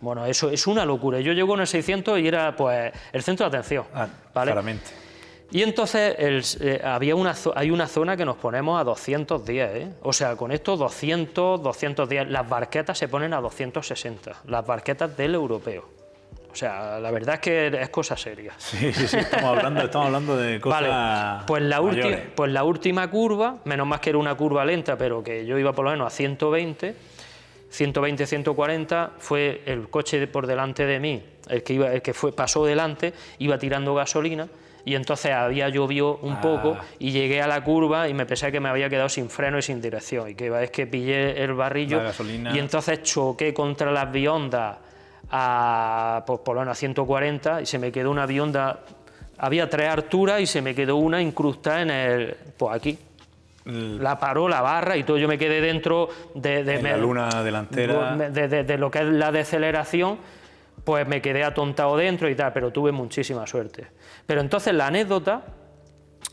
bueno, eso es una locura. Yo llego en el 600 y era pues el centro de atención. ¿vale? Claramente. Y entonces hay una zona que nos ponemos a 210, O sea, con estos 210, las barquetas se ponen a 260, las barquetas del europeo. O sea, la verdad es que es cosa seria. Sí, estamos hablando de cosas mayores. Pues la última curva, menos más que era una curva lenta, pero que yo iba por lo menos a 120, 140, fue el coche por delante de mí, pasó delante, iba tirando gasolina, y entonces había llovido un poco y llegué a la curva y me pensé que me había quedado sin freno y sin dirección, y que es que pillé el barrillo y entonces choqué contra las biondas por lo menos a 140 y se me quedó una bionda, había 3 alturas y se me quedó una incrustada pues aquí. La paró la barra y todo, yo me quedé dentro de la luna delantera de lo que es la deceleración, pues me quedé atontado dentro y tal, pero tuve muchísima suerte. Pero entonces la anécdota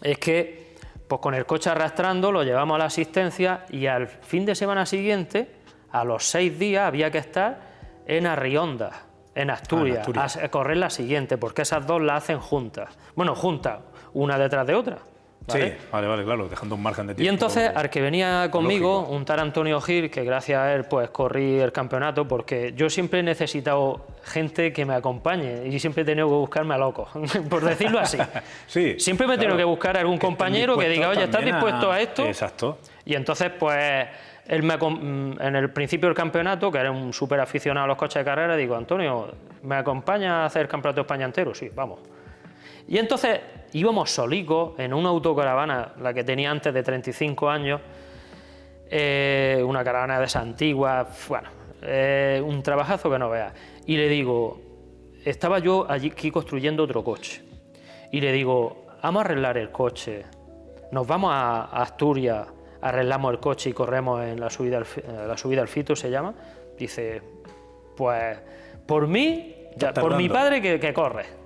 es que pues con el coche arrastrando lo llevamos a la asistencia y al fin de semana siguiente, a los 6 días, había que estar en Arrionda, en Asturias, a correr la siguiente, porque esas dos la hacen juntas. Bueno, juntas, una detrás de otra. ¿Vale? Sí, vale, claro, dejando un margen de tiempo. Y entonces, al que venía conmigo, lógico. un tal Antonio Gil, que gracias a él pues corrí el campeonato, porque yo siempre he necesitado gente que me acompañe y siempre he tenido que buscarme a locos, por decirlo así. Sí, siempre me he tenido que buscar algún compañero que diga, oye, ¿estás dispuesto a esto? Exacto. Y entonces, pues, él en el principio del campeonato, que era un súper aficionado a los coches de carrera, digo, Antonio, ¿me acompaña a hacer el campeonato de España entero? Sí, vamos. Y entonces íbamos solicos en una autocaravana, la que tenía antes de 35 años, una caravana de esa antigua, bueno, un trabajazo que no veas. Y le digo, estaba yo allí aquí construyendo otro coche, y le digo, vamos a arreglar el coche, nos vamos a Asturias, arreglamos el coche y corremos en la subida al Fito, se llama. Dice, pues por mí, por mi padre que corre.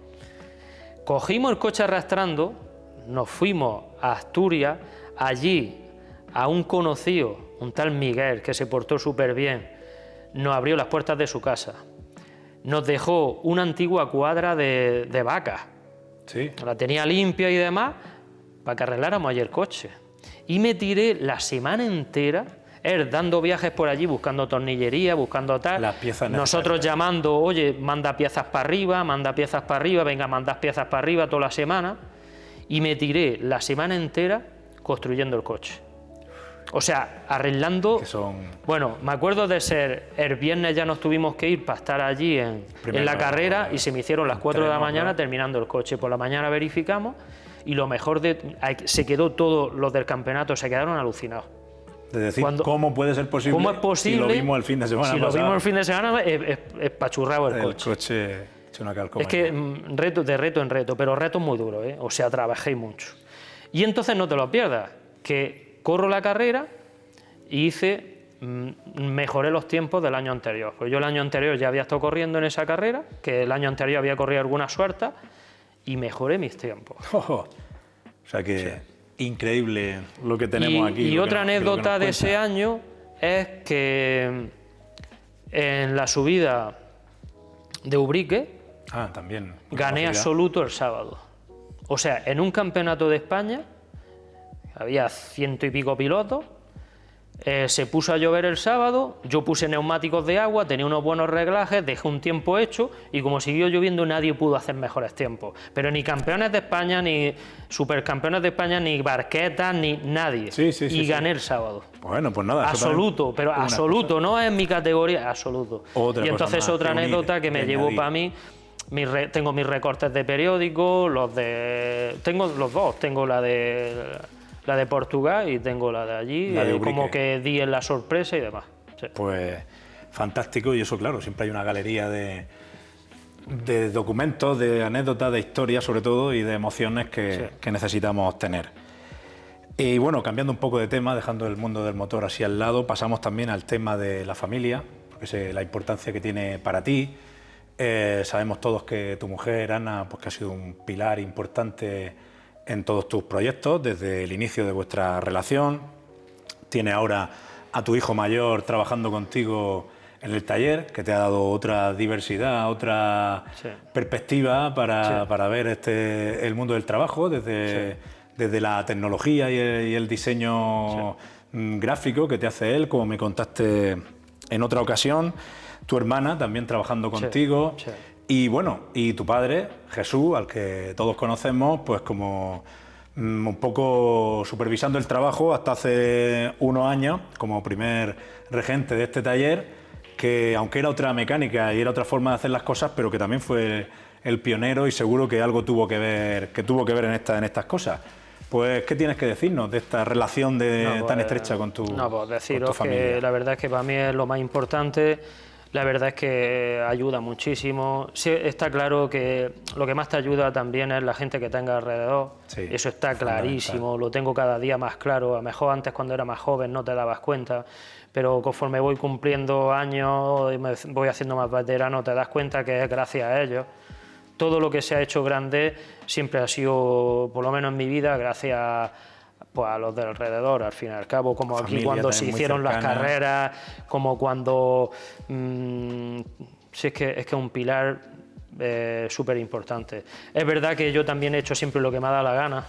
Cogimos el coche arrastrando, nos fuimos a Asturias, allí a un conocido, un tal Miguel, que se portó súper bien, nos abrió las puertas de su casa, nos dejó una antigua cuadra de vacas, Sí. la tenía limpia y demás, para que arregláramos allí el coche. Y me tiré la semana entera, él dando viajes por allí, buscando tornillería, buscando tal. Las piezas nosotros necesarias. llamando, oye, manda piezas para arriba, venga, mandad piezas para arriba toda la semana. Y me tiré la semana entera construyendo el coche. O sea, arreglando... Que son... Bueno, me acuerdo de ser, el viernes ya nos tuvimos que ir para estar allí en la carrera y se me hicieron las 4 de la mañana terminando el coche. Por la mañana verificamos y lo mejor se quedó todo, los del campeonato se quedaron alucinados. Es decir, ¿cómo puede ser posible? ¿Cómo es posible? Si lo vimos el fin de semana Si pasado, lo vimos el fin de semana, es pachurrado el coche. El coche hecho una calcoma. Es que de reto en reto, pero retos muy duros, ¿eh? O sea, trabajé mucho. Y entonces no te lo pierdas, que corro la carrera y mejoré los tiempos del año anterior. Pues yo el año anterior ya había estado corriendo en esa carrera, que el año anterior había corrido alguna suerte y mejoré mis tiempos. O sea que... Sí. Increíble lo que tenemos aquí. Y otra anécdota de ese año es que en la subida de Ubrique también gané absoluto el sábado. O sea, en un campeonato de España había 100 y pico pilotos, se puso a llover el sábado, yo puse neumáticos de agua, tenía unos buenos reglajes, dejé un tiempo hecho y como siguió lloviendo nadie pudo hacer mejores tiempos. Pero ni campeones de España, ni supercampeones de España, ni Barquetas, ni nadie. Y gané el sábado. Bueno, pues nada. Absoluto, pero absoluto, no es mi categoría, absoluto. Y entonces otra anécdota que me llevó para mí, tengo mis recortes de periódico, tengo los dos, tengo la de Portugal y tengo la de allí, como que di en la sorpresa y demás. Sí. Pues fantástico, y eso claro, siempre hay una galería de documentos, de anécdotas, de historias sobre todo y de emociones que necesitamos tener. Y bueno, cambiando un poco de tema, dejando el mundo del motor así al lado, pasamos también al tema de la familia, porque sé la importancia que tiene para ti. Sabemos todos que tu mujer, Ana, pues que ha sido un pilar importante en todos tus proyectos desde el inicio de vuestra relación. Tiene ahora a tu hijo mayor trabajando contigo en el taller, que te ha dado otra diversidad, otra perspectiva para ver el mundo del trabajo desde la tecnología y el diseño gráfico que te hace él, como me contaste en otra ocasión. Tu hermana también trabajando contigo. Y bueno, y tu padre, Jesús, al que todos conocemos, pues como un poco supervisando el trabajo hasta hace unos años, como primer regente de este taller, que aunque era otra mecánica y era otra forma de hacer las cosas, pero que también fue el pionero y seguro que algo tuvo que ver en estas cosas. Pues, ¿qué tienes que decirnos de esta relación tan estrecha con tu familia? No, pues deciros que la verdad es que para mí es lo más importante. La verdad es que ayuda muchísimo. Sí, está claro que lo que más te ayuda también es la gente que tenga alrededor. Sí, eso está clarísimo, lo tengo cada día más claro. A lo mejor antes, cuando era más joven, no te dabas cuenta, pero conforme voy cumpliendo años y me voy haciendo más veterano, te das cuenta que es gracias a ellos. Todo lo que se ha hecho grande siempre ha sido, por lo menos en mi vida, gracias pues a los de alrededor, al fin y al cabo, como aquí Familia cuando se también muy hicieron las cercana. carreras, como cuando... sí, es que es un pilar súper importante. Es verdad que yo también he hecho siempre lo que me ha dado la gana.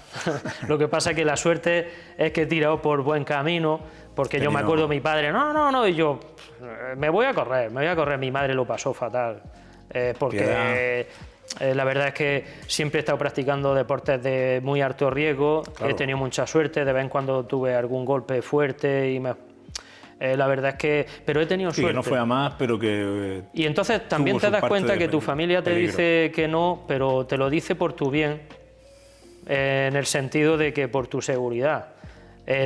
Lo que pasa es que la suerte es que he tirado por buen camino, porque yo me acuerdo de mi padre, no, y yo, me voy a correr. Mi madre lo pasó fatal, porque... la verdad es que siempre he estado practicando deportes de muy alto riesgo, Claro. he tenido mucha suerte, de vez en cuando tuve algún golpe fuerte y la verdad es que... Pero he tenido Sí, suerte. que no fue a más, pero que... Y entonces también tuvo te su das parte cuenta de que tu familia te peligro. dice que no, pero te lo dice por tu bien, en el sentido de que por tu seguridad.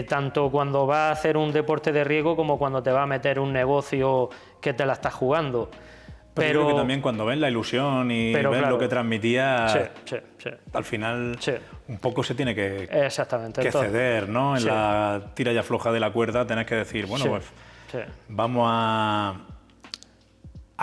Tanto cuando vas a hacer un deporte de riesgo como cuando te vas a meter un negocio que te la estás jugando. Pero yo creo que también cuando ves la ilusión y ves claro, lo que transmitía, sí. al final Sí. un poco se tiene que Exactamente. Entonces, ceder, ¿no? En sí. la tira y afloja de la cuerda tenés que decir, bueno, sí, pues sí. vamos a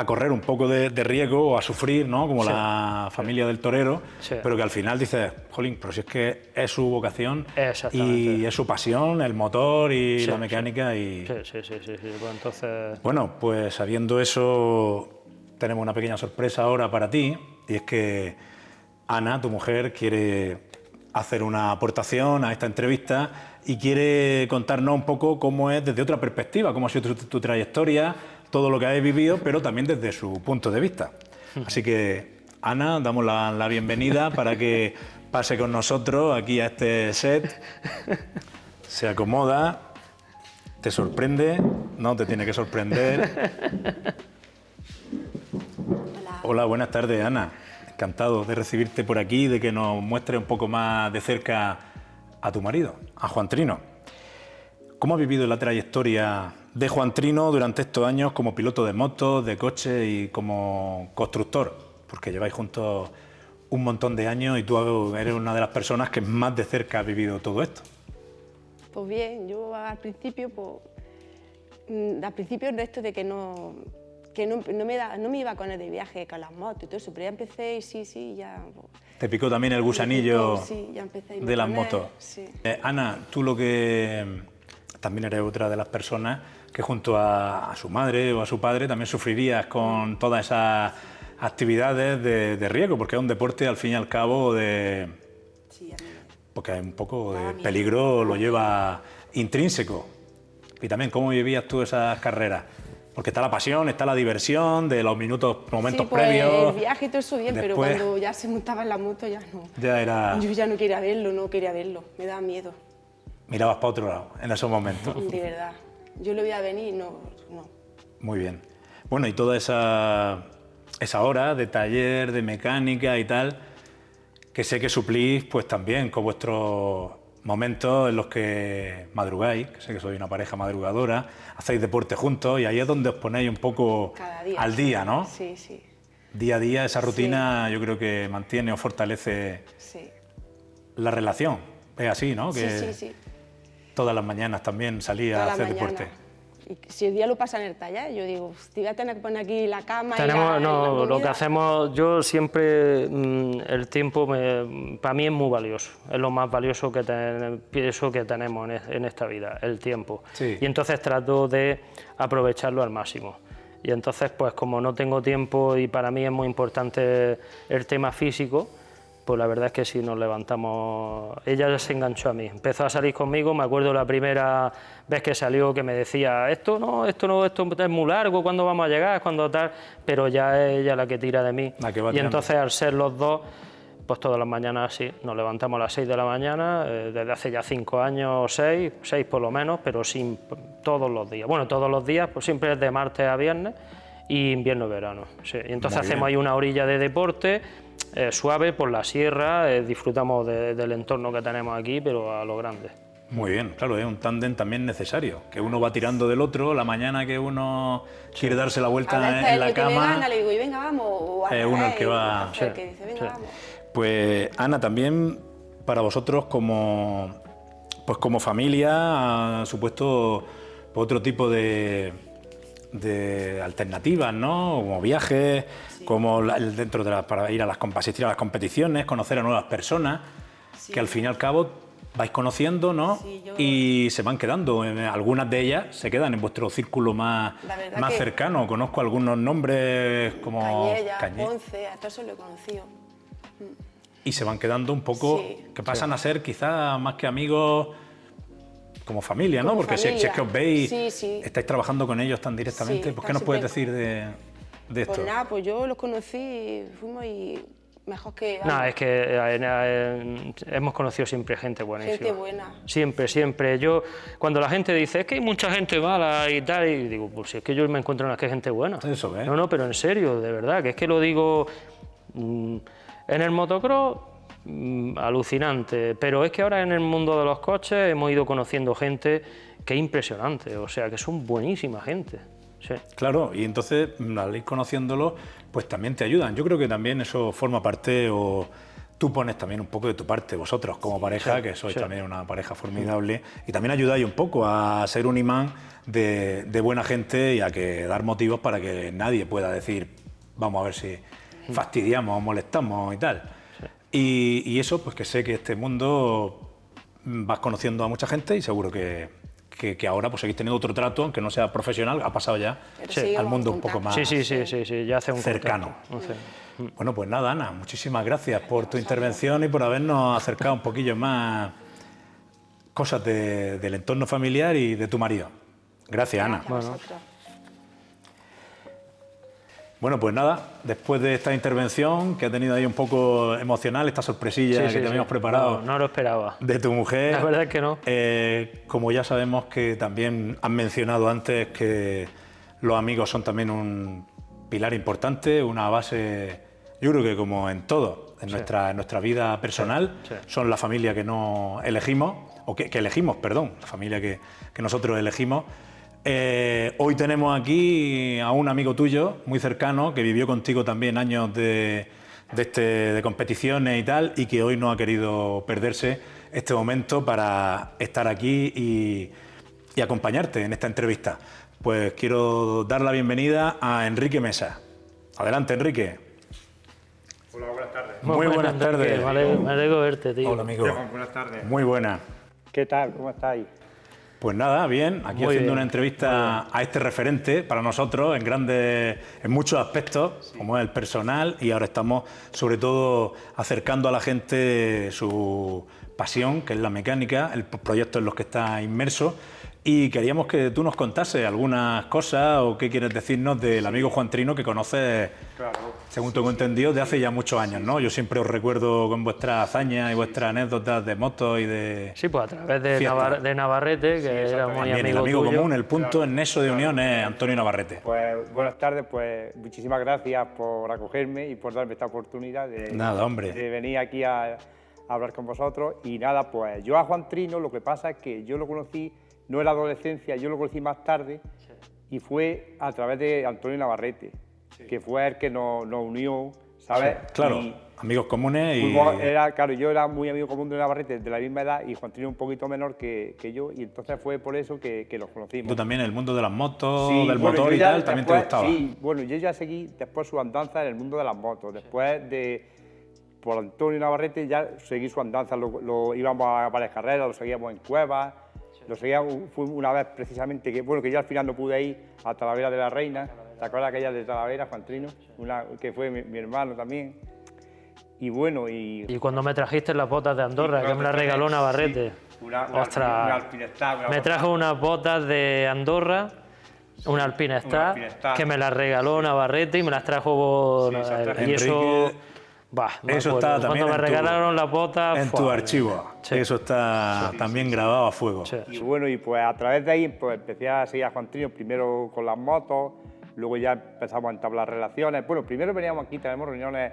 correr un poco de riesgo o a sufrir, ¿no? Como Sí. la familia del torero, Sí. pero que al final dices, jolín, pero si es que es su vocación Exactamente. y es su pasión, el motor y Sí, la sí. mecánica y... Sí. Pues entonces... Bueno, pues sabiendo eso, tenemos una pequeña sorpresa ahora para ti, y es que Ana, tu mujer, quiere hacer una aportación a esta entrevista y quiere contarnos un poco cómo es desde otra perspectiva, cómo ha sido tu trayectoria, todo lo que habéis vivido, pero también desde su punto de vista. Así que, Ana, damos la bienvenida para que pase con nosotros aquí a este set, se acomoda, te sorprende, no te tiene que sorprender. Hola, buenas tardes, Ana. Encantado de recibirte por aquí, de que nos muestres un poco más de cerca a tu marido, a Juan Trino. ¿Cómo has vivido la trayectoria de Juan Trino durante estos años como piloto de motos, de coches y como constructor? Porque lleváis juntos un montón de años y tú eres una de las personas que más de cerca has vivido todo esto. Pues bien, yo al principio, de esto de que no me iba con él de viaje con las motos y todo eso, pero ya empecé y sí, ya... ¿Te picó también el gusanillo Sí, ya empecé a irme de las con él, motos? sí. Ana, tú lo que también eres otra de las personas que junto a su madre o a su padre también sufrirías con todas esas actividades de riesgo, porque es un deporte al fin y al cabo Sí, a mí. porque hay un poco de Daba miedo. peligro, lo lleva intrínseco. Y también, ¿cómo vivías tú esas carreras? Porque está la pasión, está la diversión de los momentos Sí, pues, previos. el viaje y todo eso bien, pero Después- cuando ya se montaba en la moto ya no. Ya era... Yo ya no quería verlo, me daba miedo, Mirabas para otro lado en esos momentos. de verdad. Yo lo veía venir y no. Muy bien. Bueno, y toda esa hora de taller, de mecánica y tal, que sé que suplís pues también con vuestros momentos en los que madrugáis, que sé que sois una pareja madrugadora, hacéis deporte juntos y ahí es donde os ponéis un poco Cada día. al día, ¿no? Sí, sí, Día a día esa rutina yo creo que mantiene o fortalece sí. la relación. Es así, ¿no? Que Sí. todas las mañanas también salís a Toda la hacer mañana. deporte. Y si el día lo pasa en el taller, yo digo, te voy a tener que poner aquí la cama y Tenemos, la lo que comida. hacemos, yo siempre, el tiempo para mí es muy valioso, es lo más valioso que pienso que tenemos en esta vida, el tiempo. Sí. Y entonces trato de aprovecharlo al máximo. Y entonces, pues como no tengo tiempo y para mí es muy importante el tema físico, pues la verdad es que si nos levantamos... Ella se enganchó a mí, empezó a salir conmigo, me acuerdo la primera vez que salió que me decía esto es muy largo, ¿cuándo vamos a llegar? ¿Cuándo tal? Pero ya es ella la que tira de mí. La que va Y tirando. entonces al ser los dos, pues todas las mañanas sí, nos levantamos a las 6 de la mañana, desde hace ya 5 años o 6 por lo menos, pero sin todos los días. Bueno, todos los días, pues siempre es de martes a viernes y invierno-verano. Sí. Y entonces Muy bien. hacemos ahí una orilla de deporte, suave por la sierra, disfrutamos del entorno que tenemos aquí, pero a lo grande. Muy bien, claro, es un tándem también necesario, que uno va tirando del otro, la mañana que uno quiere darse la vuelta A veces en el la que me cama, gana, le digo, y venga, vamos. O al es uno el que revés, va... el que dice, venga, Sí. vamos. Pues Ana, también para vosotros como familia ha supuesto otro tipo de alternativas, ¿no? Como viajes, como para ir a asistir a las competiciones, conocer a nuevas personas, que al fin y al cabo vais conociendo, ¿no? Sí, Y se van quedando. Algunas de ellas se quedan en vuestro círculo más cercano. Conozco algunos nombres como Cañella, Ponce, a todos lo he conocido. Y se van quedando un poco, que pasan a ser quizás más que amigos, como familia, ¿no? Como Porque familia. Si es que os veis, Sí. estáis trabajando con ellos tan directamente, Sí, pues ¿qué nos puedes decir de esto? Pues nada, pues yo los conocí, fuimos y mejor que... No, es que hemos conocido siempre gente buenísima. Gente buena. Siempre. Yo, cuando la gente dice, es que hay mucha gente mala y tal, y digo, pues si es que yo me encuentro en las que hay gente buena. Eso, ¿eh? No, pero en serio, de verdad, que es que lo digo... en el motocross, alucinante, pero es que ahora en el mundo de los coches hemos ido conociendo gente que es impresionante, o sea, que son buenísima gente. Sí. Claro, y entonces al ir conociéndolo, pues también te ayudan. Yo creo que también eso forma parte, o tú pones también un poco de tu parte, vosotros como pareja, que sois también una pareja formidable, y también ayudáis un poco a ser un imán de buena gente y a que dar motivos para que nadie pueda decir, vamos a ver si fastidiamos o molestamos y tal. Y eso, pues que sé que este mundo vas conociendo a mucha gente y seguro que ahora pues seguís teniendo otro trato, aunque no sea profesional, ha pasado ya al mundo un poco más Sí, ya hace un cercano. contacto. Bueno, pues nada, Ana, muchísimas gracias por tu intervención y por habernos acercado un poquillo más cosas del entorno familiar y de tu marido. Gracias, Ana. Gracias a vosotros. Bueno, pues nada, después de esta intervención que ha tenido ahí un poco emocional, esta sorpresilla que te habíamos preparado No lo esperaba. de tu mujer. La verdad es que no. Como ya sabemos que también han mencionado antes que los amigos son también un pilar importante, una base, yo creo que como en todo, en nuestra vida personal, son la familia que no elegimos, o que elegimos, perdón, la familia que nosotros elegimos. Hoy tenemos aquí a un amigo tuyo muy cercano que vivió contigo también años de competiciones y tal, y que hoy no ha querido perderse este momento para estar aquí y acompañarte en esta entrevista. Pues quiero dar la bienvenida a Enrique Mesa. Adelante, Enrique. Hola, buenas tardes. Muy buenas tardes. Me alegro verte, tío. Hola, amigo. Buenas tardes. Muy buena. ¿Qué tal? ¿Cómo estáis? Pues nada, bien, aquí Muy haciendo bien. una entrevista a este referente para nosotros en muchos aspectos, como es el personal, y ahora estamos sobre todo acercando a la gente su pasión, que es la mecánica, el proyecto en los que está inmerso, y queríamos que tú nos contases algunas cosas o qué quieres decirnos del amigo Juan Trino que conoces, según tengo entendido, de hace ya muchos años, ¿no? Yo siempre os recuerdo con vuestras hazañas y vuestras anécdotas de motos y de... Sí, pues a través de, Fiesta. de Navarrete, que era muy También el amigo amigo tuyo. común, el punto, el nexo de unión es Antonio Navarrete. Pues buenas tardes, pues muchísimas gracias por acogerme y por darme esta oportunidad Nada, hombre. de venir aquí a hablar con vosotros. Y nada, pues yo a Juan Trino lo que pasa es que yo lo conocí, no en la adolescencia, yo lo conocí más tarde y fue a través de Antonio Navarrete, que fue el que nos unió, ¿sabes? Claro, Y amigos comunes y... claro, yo era muy amigo común de Navarrete de la misma edad y Juan Trino un poquito menor que yo, y entonces fue por eso que los conocimos. Tú también, el mundo de las motos, Sí, del bueno, motor yo y ya tal, también te después- gustaba. Sí, bueno, yo ya seguí después su andanza en el mundo de las motos. Después de, por Antonio Navarrete, ya seguí su andanza, lo íbamos a varias carreras, lo seguíamos en cuevas, lo seguíamos, fue una vez precisamente, que yo al final no pude ir a Talavera de la Reina, ¿te acuerdas aquella de Talavera, Juan Trino? Que fue mi hermano también. Y bueno, Y cuando me trajiste las botas de Andorra, que me las regaló Navarrete. Sí, una Ostras, Alpinestar, una me bota- trajo unas botas de Andorra, una Alpinestar, Alpinestar. que me las regaló Navarrete y me las trajo... Sí, se las trajo y eso... Enrique. Bah, me Eso acuerdo. está también Cuando me en tu- regalaron las botas... En tu archivo, Sí. eso está también grabado a fuego. Sí. Y bueno, y pues a través de ahí pues empecé a seguir a Juan Trino, primero con las motos, luego ya empezamos a entablar relaciones. Bueno, primero veníamos aquí, tenemos reuniones,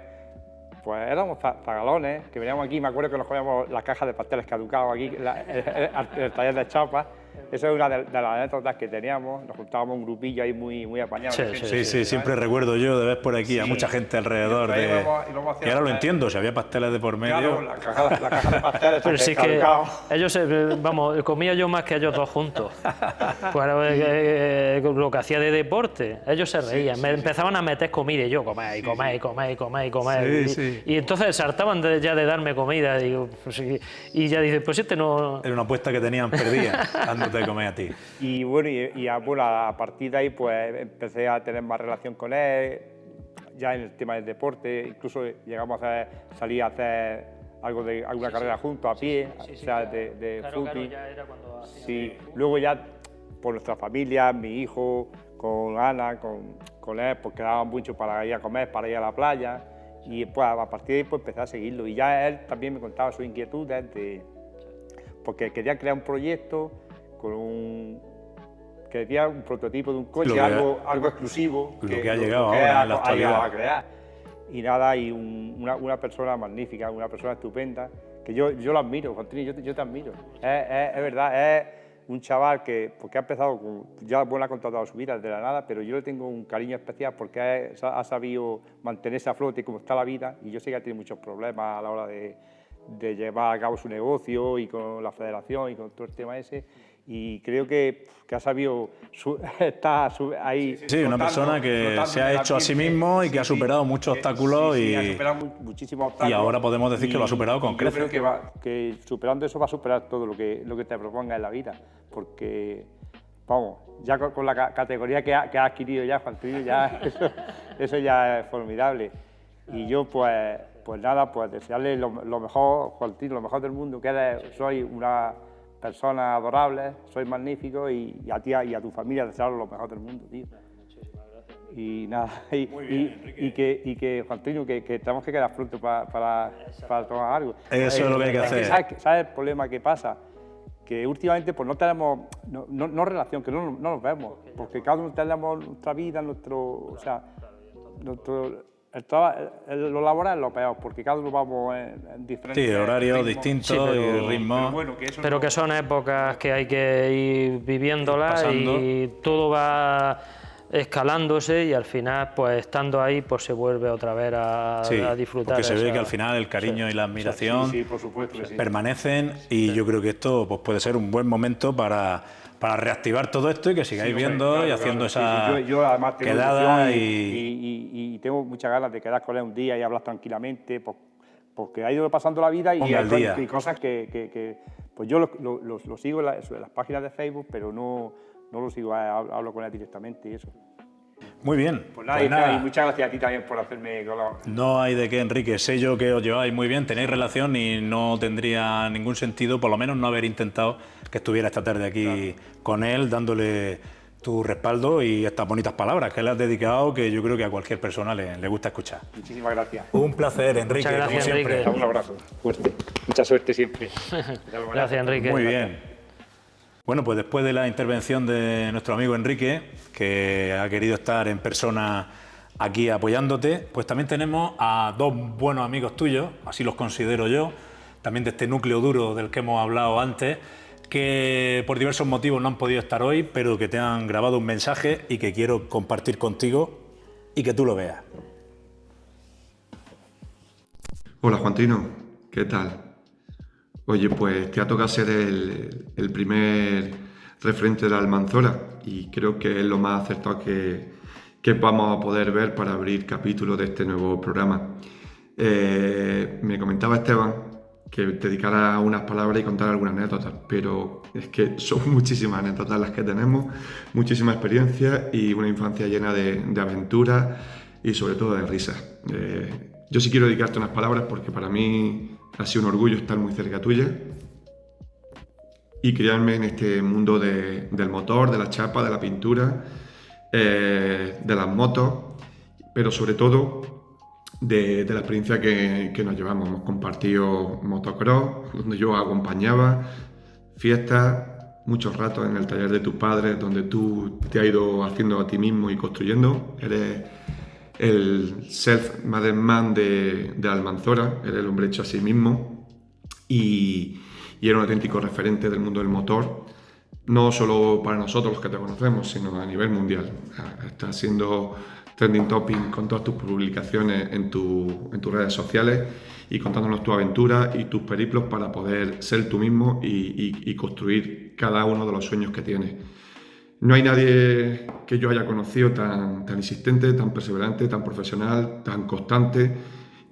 pues éramos zagalones, que veníamos aquí, me acuerdo que nos comíamos las cajas de pasteles caducados aquí, el taller de chapas, Esa es una de las anécdotas que teníamos. Nos juntábamos un grupillo ahí muy apañado. Sí, siempre recuerdo yo de ver por aquí a mucha gente alrededor. Y ahora lo entiendo, si había pasteles de por medio. Claro, la caja de pasteles. Pero sí que ellos, vamos, comía yo más que ellos dos juntos. Pues lo que hacía de deporte, ellos se reían, me empezaban a meter comida y yo comer. Y entonces saltaban ya de darme comida. Digo, pues, y ya dice, pues este no... Era una apuesta que tenían perdida, dándote de comer a ti. Y bueno, a partir de ahí pues empecé a tener más relación con él, ya en el tema del deporte, incluso llegamos a salir a hacer alguna carrera juntos a pie, o sea, de fútbol. Sí, luego ya por nuestra familia, mi hijo, con Ana, con él, pues quedaban mucho para ir a comer, para ir a la playa, y pues a partir de ahí pues empecé a seguirlo. Y ya él también me contaba sus inquietudes, porque quería crear un proyecto quería un prototipo de un coche, algo exclusivo. Lo que ha llegado ahora en la actualidad. A crear. Y nada, y una persona magnífica, una persona estupenda, que yo lo admiro, Juan Trini, yo te admiro. Es verdad, es un chaval porque ha empezado, ya ha contado su vida de la nada, pero yo le tengo un cariño especial porque ha sabido mantenerse a flote como está la vida, y yo sé que ha tenido muchos problemas a la hora de llevar a cabo su negocio y con la federación y con todo el tema ese, y creo que ha sabido estar ahí. Sí, una persona que se ha hecho a sí mismo y que ha superado muchos obstáculos ha superado muchísimos obstáculos. Y ahora podemos decir que lo ha superado con creces. Yo creo que superando eso va a superar todo lo que te proponga en la vida, porque, vamos, ya con la categoría que ha adquirido ya Juan Trini, ya eso ya es formidable. Y yo pues nada, pues desearle lo mejor, Juan Trini, lo mejor del mundo, soy una persona adorable, soy magnífico, y a ti y a tu familia desearle lo mejor del mundo, tío. Y nada, y que Juan Trini, que tenemos que quedar pronto para tomar algo. Eso es lo que hay que hacer. ¿Sabes el problema que pasa? Que últimamente pues no tenemos no relación, que no nos vemos, porque cada uno tenemos nuestra vida, lo laboral es lo peor, porque cada uno vamos en diferentes horarios distintos y ritmos. Pero que son épocas que hay que ir viviéndolas y todo va escalándose, y al final, pues estando ahí, pues se vuelve otra vez a disfrutar. Porque se ve que al final el cariño y la admiración por supuesto que permanecen, y yo creo que esto pues puede ser un buen momento para reactivar todo esto y que sigáis viendo y haciendo esa yo además tengo quedada y tengo muchas ganas de quedar con él un día y hablar tranquilamente, porque ha ido pasando la vida y hay cosas que pues yo lo sigo en las páginas de Facebook, pero no lo sigo, hablo con él directamente y eso. Muy bien. Pues nada, y muchas gracias a ti también por hacerme color. No hay de qué, Enrique. Sé yo que os lleváis muy bien, tenéis relación, y no tendría ningún sentido, por lo menos, no haber intentado que estuviera esta tarde aquí con él, dándole tu respaldo y estas bonitas palabras que le has dedicado, que yo creo que a cualquier persona le gusta escuchar. Muchísimas gracias. Un placer, Enrique. Muchas gracias, como siempre. Enrique. Un abrazo fuerte. Mucha suerte siempre. Gracias, Enrique. Muy bien. Bueno, pues después de la intervención de nuestro amigo Enrique, que ha querido estar en persona aquí apoyándote, pues también tenemos a dos buenos amigos tuyos, así los considero yo, también de este núcleo duro del que hemos hablado antes, que por diversos motivos no han podido estar hoy, pero que te han grabado un mensaje y que quiero compartir contigo y que tú lo veas. Hola, Juan Trini, ¿qué tal? Oye, pues te ha tocado ser el primer referente de la Almanzora, y creo que es lo más acertado que vamos a poder ver para abrir capítulos de este nuevo programa. Me comentaba Esteban que te dedicara unas palabras y contara algunas anécdotas, pero es que son muchísimas anécdotas las que tenemos, muchísima experiencia y una infancia llena de aventuras y sobre todo de risas. Yo sí quiero dedicarte unas palabras porque para mí ha sido un orgullo estar muy cerca tuya y criarme en este mundo del motor, de la chapa, de la pintura, de las motos, pero sobre todo de la experiencia que nos llevamos. Hemos compartido motocross, donde yo acompañaba, fiestas, muchos ratos en el taller de tus padres, donde tú te has ido haciendo a ti mismo y construyendo. Eres el self-made man de Almanzora, eres el hombre hecho a sí mismo, y era un auténtico referente del mundo del motor. no solo para nosotros los que te conocemos, sino a nivel mundial. Estás siendo trending topic con todas tus publicaciones en tus redes sociales y contándonos tu aventura y tus periplos para poder ser tú mismo y construir cada uno de los sueños que tienes. No hay nadie que yo haya conocido tan insistente, tan perseverante, tan profesional, tan constante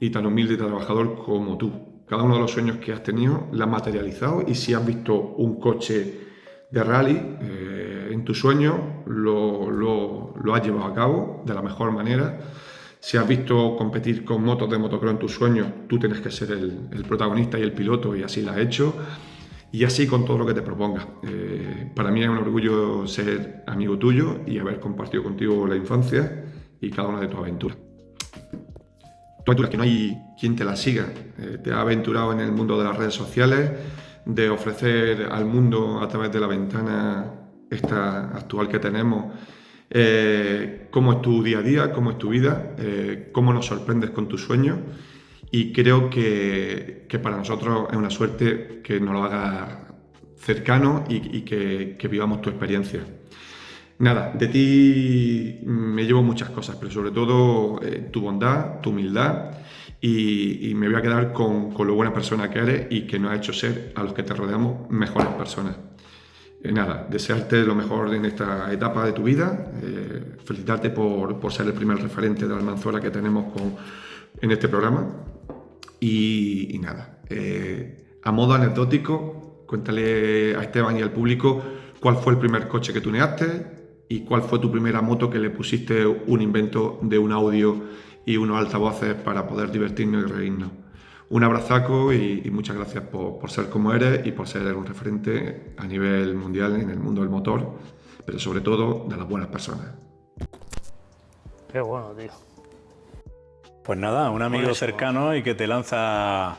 y tan humilde y trabajador como tú. Cada uno de los sueños que has tenido lo has materializado, y si has visto un coche de rally en tu sueño, lo has llevado a cabo de la mejor manera. Si has visto competir con motos de motocross en tus sueños, tú tienes que ser el protagonista y el piloto, y así lo has hecho. Y así con todo lo que te propongas. Para mí es un orgullo ser amigo tuyo y haber compartido contigo la infancia y cada una de tus aventuras. Tu aventura que no hay quien te la siga. Te has aventurado en el mundo de las redes sociales, de ofrecer al mundo a través de la ventana esta actual que tenemos, cómo es tu día a día, cómo es tu vida, cómo nos sorprendes con tus sueños. Y creo que para nosotros es una suerte que nos lo hagas cercano y que vivamos tu experiencia. Nada, de ti me llevo muchas cosas, pero sobre todo tu bondad, tu humildad, y me voy a quedar con lo buena persona que eres y que nos ha hecho ser, a los que te rodeamos, mejores personas. Nada, desearte lo mejor en esta etapa de tu vida, felicitarte por ser el primer referente de la Almanzora que tenemos en este programa. Y nada, a modo anecdótico, cuéntale a Esteban y al público cuál fue el primer coche que tuneaste y cuál fue tu primera moto que le pusiste un invento de un audio y unos altavoces para poder divertirnos y reírnos. Un abrazaco y muchas gracias por ser como eres y por ser un referente a nivel mundial en el mundo del motor, pero sobre todo de las buenas personas. Qué bueno, tío. Pues nada, un amigo Buenísimo. Cercano y que te lanza...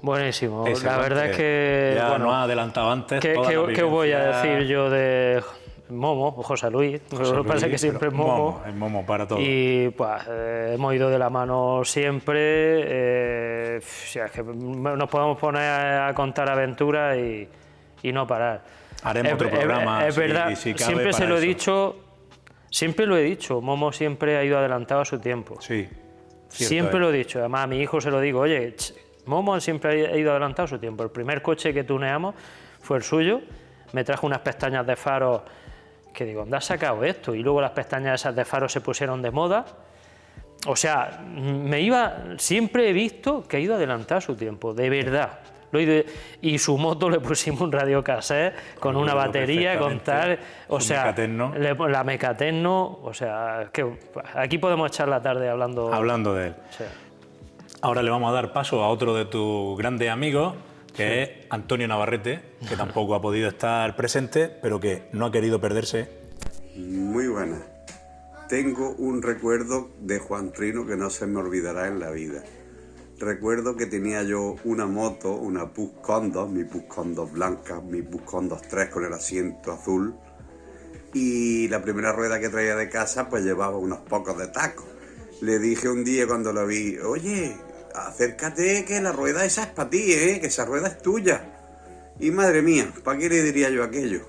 Buenísimo. ese La verdad coche. es que... Ya bueno, nos ha adelantado antes. ¿qué voy a decir yo de Momo, José Luis? Lo que pasa es que siempre es Momo. Es Momo para todo. Y pues hemos ido de la mano siempre. O sea, es que nos podemos poner a contar aventuras y no parar. Haremos otro programa. Es verdad, si cabe, siempre se para lo he eso. dicho, siempre lo he dicho, Momo siempre ha ido adelantado a su tiempo. Sí. cierto Siempre es. lo he dicho, además a mi hijo se lo digo, oye, Momo siempre ha ido adelantado a su tiempo. El primer coche que tuneamos fue el suyo, me trajo unas pestañas de faros que digo, ¿dónde has sacado esto? Y luego las pestañas esas de faros se pusieron de moda. O sea, siempre he visto que ha ido adelantado a su tiempo, de verdad. Y su moto le pusimos un radiocassette con una batería, con tal, o Su sea, Mecatecno. la Mecatecno, o sea, que aquí podemos echar la tarde hablando de él. Sí. Ahora le vamos a dar paso a otro de tus grandes amigos, que es Antonio Navarrete, que tampoco ha podido estar presente, pero que no ha querido perderse. Muy buena. Tengo un recuerdo de Juan Trino que no se me olvidará en la vida. Recuerdo que tenía yo una moto, una Puch Condos, mi Puch Condos blanca, mi Puch Condos 3 con el asiento azul, y la primera rueda que traía de casa pues llevaba unos pocos de tacos. Le dije un día cuando lo vi, oye, acércate que la rueda esa es para ti, que esa rueda es tuya. Y madre mía, ¿para qué le diría yo aquello?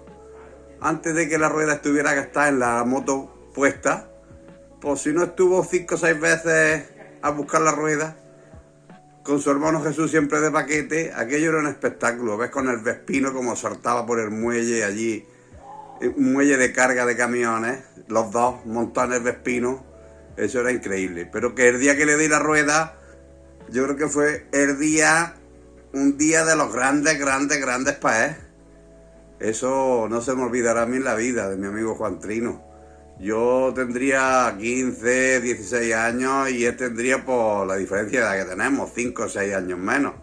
Antes de que la rueda estuviera gastada en la moto puesta, pues si no estuvo 5 o 6 veces a buscar la rueda, con su hermano Jesús siempre de paquete, aquello era un espectáculo. Ves con el Vespino como saltaba por el muelle allí, un muelle de carga de camiones, los dos montones Vespino, eso era increíble. Pero que el día que le di la rueda, yo creo que fue un día de los grandes para él. Eso no se me olvidará a mí en la vida, de mi amigo Juan Trino. Yo tendría 15, 16 años y él tendría por la diferencia de edad que tenemos, 5 o 6 años menos.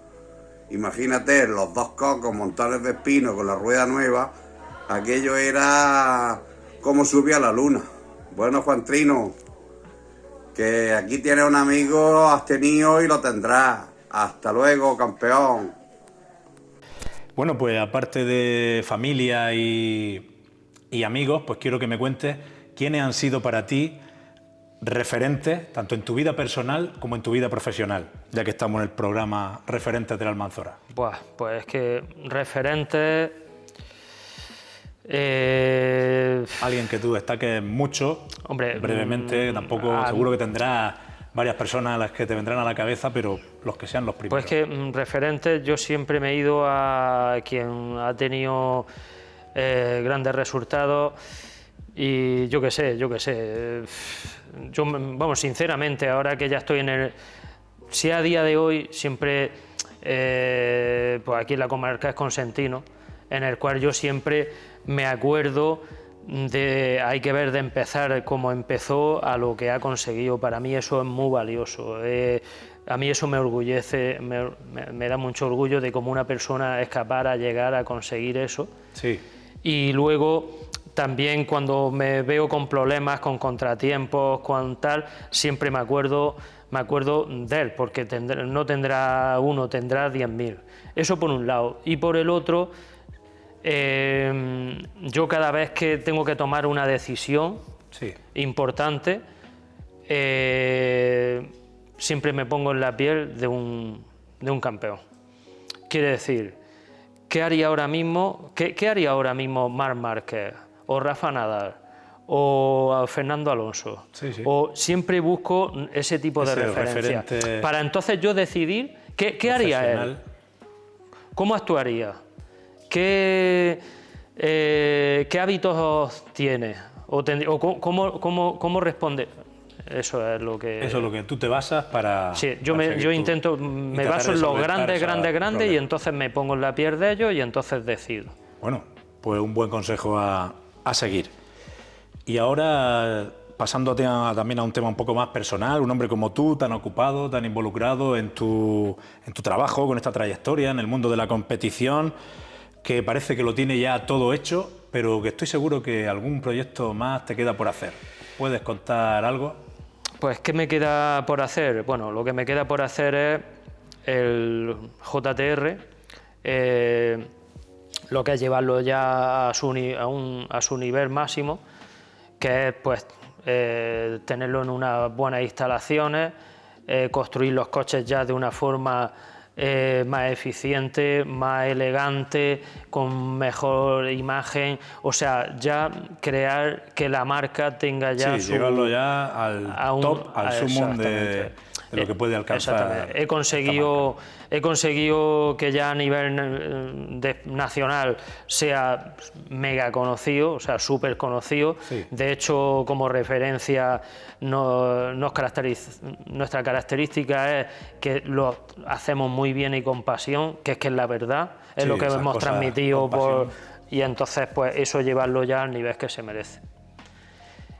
Imagínate, los dos cocos, montones de espino con la rueda nueva, aquello era como subir a la luna. Bueno, Juan Trino, que aquí tienes un amigo, has tenido y lo tendrás. Hasta luego, campeón. Bueno, pues aparte de familia y amigos, pues quiero que me cuentes quiénes han sido para ti referentes, tanto en tu vida personal como en tu vida profesional, ya que estamos en el programa Referentes de la Almanzora. Buah, pues es que referentes... Alguien que tú destaques mucho, Hombre, brevemente, tampoco, seguro que tendrás varias personas a las que te vendrán a la cabeza, pero los que sean los primeros. Pues que referentes, yo siempre me he ido a quien ha tenido grandes resultados y yo qué sé, yo, vamos, sinceramente, ahora que ya estoy en el... Si a día de hoy siempre, pues aquí en la comarca es Consentino, en el cual yo siempre me acuerdo de, hay que ver de empezar como empezó a lo que ha conseguido. Para mí eso es muy valioso. A mí eso me orgullece, me da mucho orgullo de cómo una persona es capaz de llegar a conseguir eso. Sí. Y luego también cuando me veo con problemas, con contratiempos, con tal, siempre me acuerdo de él, porque no tendrá uno, tendrá 10.000. Eso por un lado. Y por el otro, yo cada vez que tengo que tomar una decisión importante, siempre me pongo en la piel de un campeón. Quiere decir, ¿qué haría ahora mismo Marc Márquez o Rafa Nadal o Fernando Alonso? O siempre busco ese tipo de referencia para entonces yo decidir qué haría él, cómo actuaría, qué hábitos tiene o cómo responde. Eso es lo que... Eso es lo que tú te basas para... Sí, yo intento, me baso en los grandes y entonces me pongo en la piel de ellos y entonces decido. Bueno, pues un buen consejo a seguir. Y ahora, pasando también a un tema un poco más personal, un hombre como tú, tan ocupado, tan involucrado en tu trabajo, con esta trayectoria en el mundo de la competición, que parece que lo tiene ya todo hecho, pero que estoy seguro que algún proyecto más te queda por hacer. ¿Puedes contar algo? Pues, ¿qué me queda por hacer? Bueno, lo que me queda por hacer es el JTR, lo que es llevarlo ya a su nivel máximo, que es pues tenerlo en unas buenas instalaciones, construir los coches ya de una forma más eficiente, más elegante, con mejor imagen, o sea, ya crear que la marca tenga ya llevarlo ya al top, al sumum de lo que puede alcanzar. He conseguido que ya a nivel nacional sea mega conocido, o sea, súper conocido. De hecho, como referencia, nuestra característica es que lo hacemos muy bien y con pasión, que es la verdad, es lo que hemos transmitido y entonces pues eso llevarlo ya al nivel que se merece.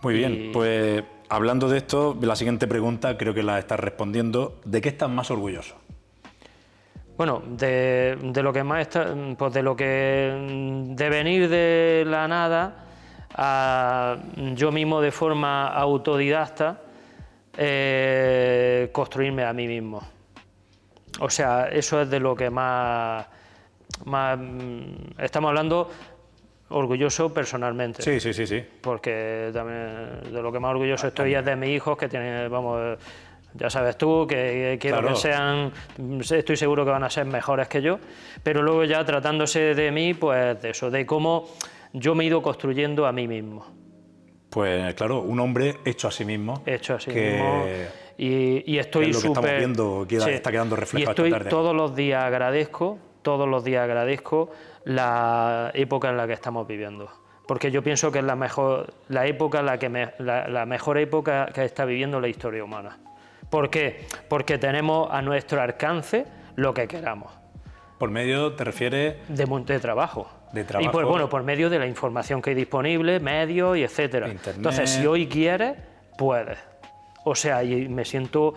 Muy bien, pues hablando de esto, la siguiente pregunta creo que la estás respondiendo. ¿De qué estás más orgulloso? Bueno, de lo que más está, pues de venir de la nada a yo mismo de forma autodidacta construirme a mí mismo. O sea, eso es de lo que más estamos hablando. Orgulloso personalmente. Sí. Porque también de lo que más orgulloso estoy es de mis hijos, que tienen, vamos, ya sabes tú, que quiero que sean, estoy seguro que van a ser mejores que yo, pero luego ya tratándose de mí, pues de eso, de cómo yo me he ido construyendo a mí mismo. Pues claro, un hombre hecho a sí mismo. Hecho a sí mismo. Y estoy súper... lo que estamos viendo, está quedando reflejado esta tarde. Todos los días agradezco la época en la que estamos viviendo, porque yo pienso que es la mejor época que está viviendo la historia humana. ¿Por qué? Porque tenemos a nuestro alcance lo que queramos. ¿Por medio te refieres? De trabajo. De trabajo. Y pues, bueno, por medio de la información que hay disponible, medios y etcétera. Internet. Entonces, si hoy quieres, puedes. O sea, y me siento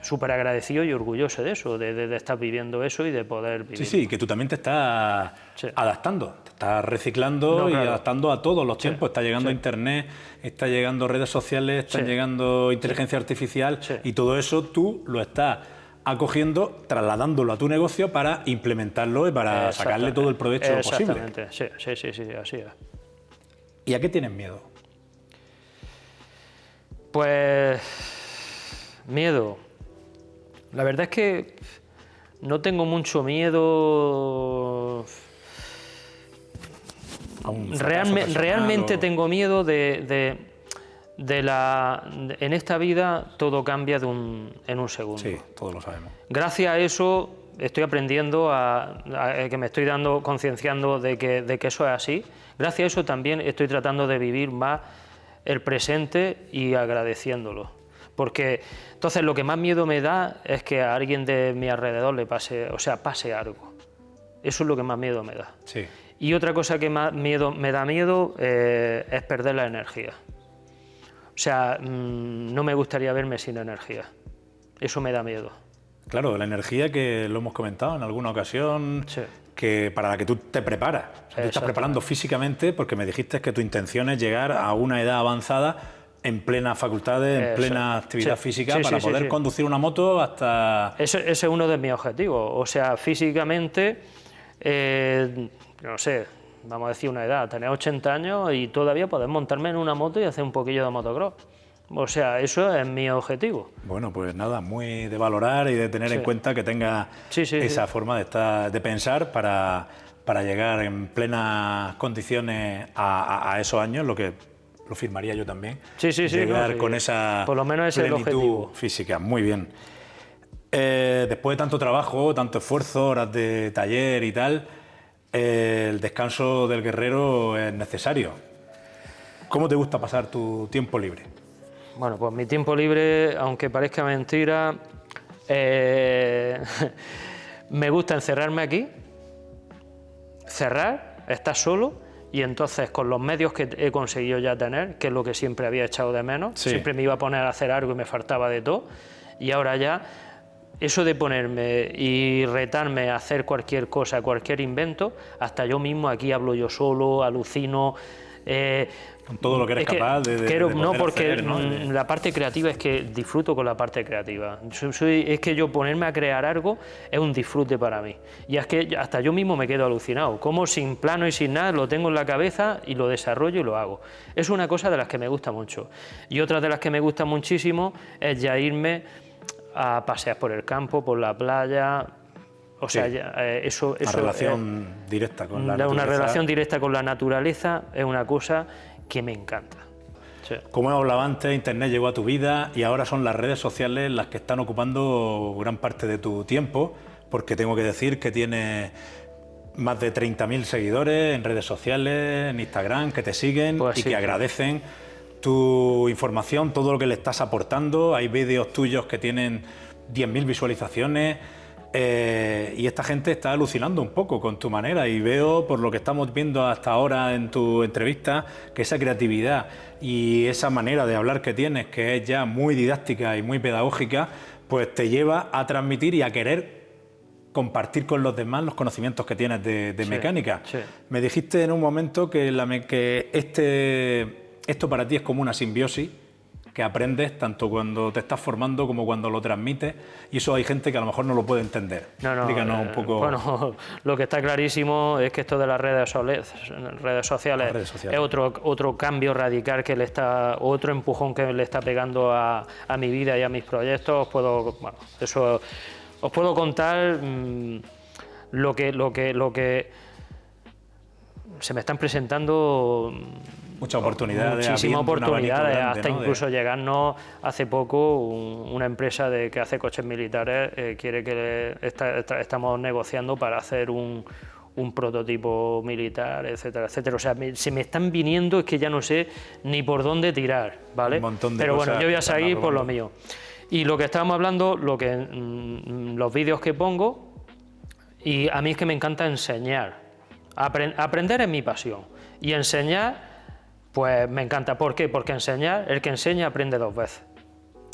súper agradecido y orgulloso de eso, de estar viviendo eso y de poder vivir. Sí, que tú también te estás adaptando, te estás reciclando y adaptando a todos los tiempos. Está llegando Internet, está llegando redes sociales, está llegando inteligencia artificial y todo eso tú lo estás acogiendo, trasladándolo a tu negocio para implementarlo y para sacarle todo el provecho posible. Exactamente, sí, así es. ¿Y a qué tienes miedo? Pues miedo. La verdad es que no tengo mucho miedo. a un fracaso personal realmente o- tengo miedo en esta vida todo cambia en un segundo. Sí, todos lo sabemos. Gracias a eso estoy aprendiendo que me estoy concienciando de que eso es así. Gracias a eso también estoy tratando de vivir más el presente y agradeciéndolo. Porque entonces lo que más miedo me da es que a alguien de mi alrededor le pase algo. Eso es lo que más miedo me da. Sí. Y otra cosa que más me da miedo es perder la energía. O sea, no me gustaría verme sin energía. Eso me da miedo. Claro, la energía que lo hemos comentado en alguna ocasión, Sí. que para la que tú te preparas. O sea, tú estás Exactamente. preparando físicamente porque me dijiste que tu intención es llegar a una edad avanzada en plenas facultades, en Eso. plena actividad Sí. física, Sí, para sí, sí, poder sí. conducir una moto hasta... Ese es uno de mis objetivos. O sea, físicamente, no sé, vamos a decir una edad, tener 80 años y todavía poder montarme en una moto y hacer un poquillo de motocross. O sea, eso es mi objetivo. Bueno, pues nada, muy de valorar y de tener Sí. en cuenta que tenga Sí, sí, esa sí. forma de pensar para llegar en plenas condiciones a esos años, lo que lo firmaría yo también. Sí, sí, sí, Llegar no, sí. con esa Por lo menos ese es el plenitud objetivo. física. Muy bien. Después de tanto trabajo, tanto esfuerzo, horas de taller y tal, el descanso del guerrero es necesario. ¿Cómo te gusta pasar tu tiempo libre? Bueno, pues mi tiempo libre, aunque parezca mentira, me gusta encerrarme aquí, cerrar, estar solo y entonces con los medios que he conseguido ya tener, que es lo que siempre había echado de menos, Sí. siempre me iba a poner a hacer algo y me faltaba de todo, y ahora ya eso de ponerme y retarme a hacer cualquier cosa, cualquier invento, hasta yo mismo aquí hablo yo solo, alucino. Con todo lo que eres Es capaz de no, poder porque hacer, ¿no? la parte creativa es que disfruto con la parte creativa. Es que yo ponerme a crear algo es un disfrute para mí. Y es que hasta yo mismo me quedo alucinado. Como sin plano y sin nada, lo tengo en la cabeza y lo desarrollo y lo hago. Es una cosa de las que me gusta mucho. Y otra de las que me gusta muchísimo es ya irme a pasear por el campo, por la playa. O sea, Sí. eso Una relación directa con la una naturaleza. relación directa con la naturaleza es una cosa que me encanta. Sí. Como hemos hablado antes, Internet llegó a tu vida y ahora son las redes sociales las que están ocupando gran parte de tu tiempo, porque tengo que decir que tienes más de 30.000 seguidores en redes sociales, en Instagram, que te siguen Pues y sí, que sí. agradecen tu información, todo lo que le estás aportando. Hay vídeos tuyos que tienen 10.000 visualizaciones. Y esta gente está alucinando un poco con tu manera y veo, por lo que estamos viendo hasta ahora en tu entrevista, que esa creatividad y esa manera de hablar que tienes, que es ya muy didáctica y muy pedagógica, pues te lleva a transmitir y a querer compartir con los demás los conocimientos que tienes de Sí, mecánica. sí. Me dijiste en un momento que esto para ti es como una simbiosis, que aprendes tanto cuando te estás formando como cuando lo transmites, y eso hay gente que a lo mejor no lo puede entender. No, Explícanos un poco. Bueno, lo que está clarísimo es que esto de las redes sociales Las redes sociales. es otro cambio radical otro empujón que le está pegando a mi vida y a mis proyectos. Os puedo contar lo que se me están presentando. Muchas oportunidades. Muchísimas abriendo un abanico oportunidades, grande, hasta ¿no? incluso llegarnos hace poco una empresa que hace coches militares quiere que estamos negociando para hacer un prototipo militar, etcétera, etcétera. O sea, se me están viniendo, es que ya no sé ni por dónde tirar, ¿vale? Un montón de Pero bueno, cosas yo voy que a están seguir por lo aprobando. mío. Y lo que estábamos hablando, los vídeos que pongo, y a mí es que me encanta enseñar. Aprender es mi pasión. Y enseñar, pues me encanta. ¿Por qué? Porque el que enseña aprende 2 veces.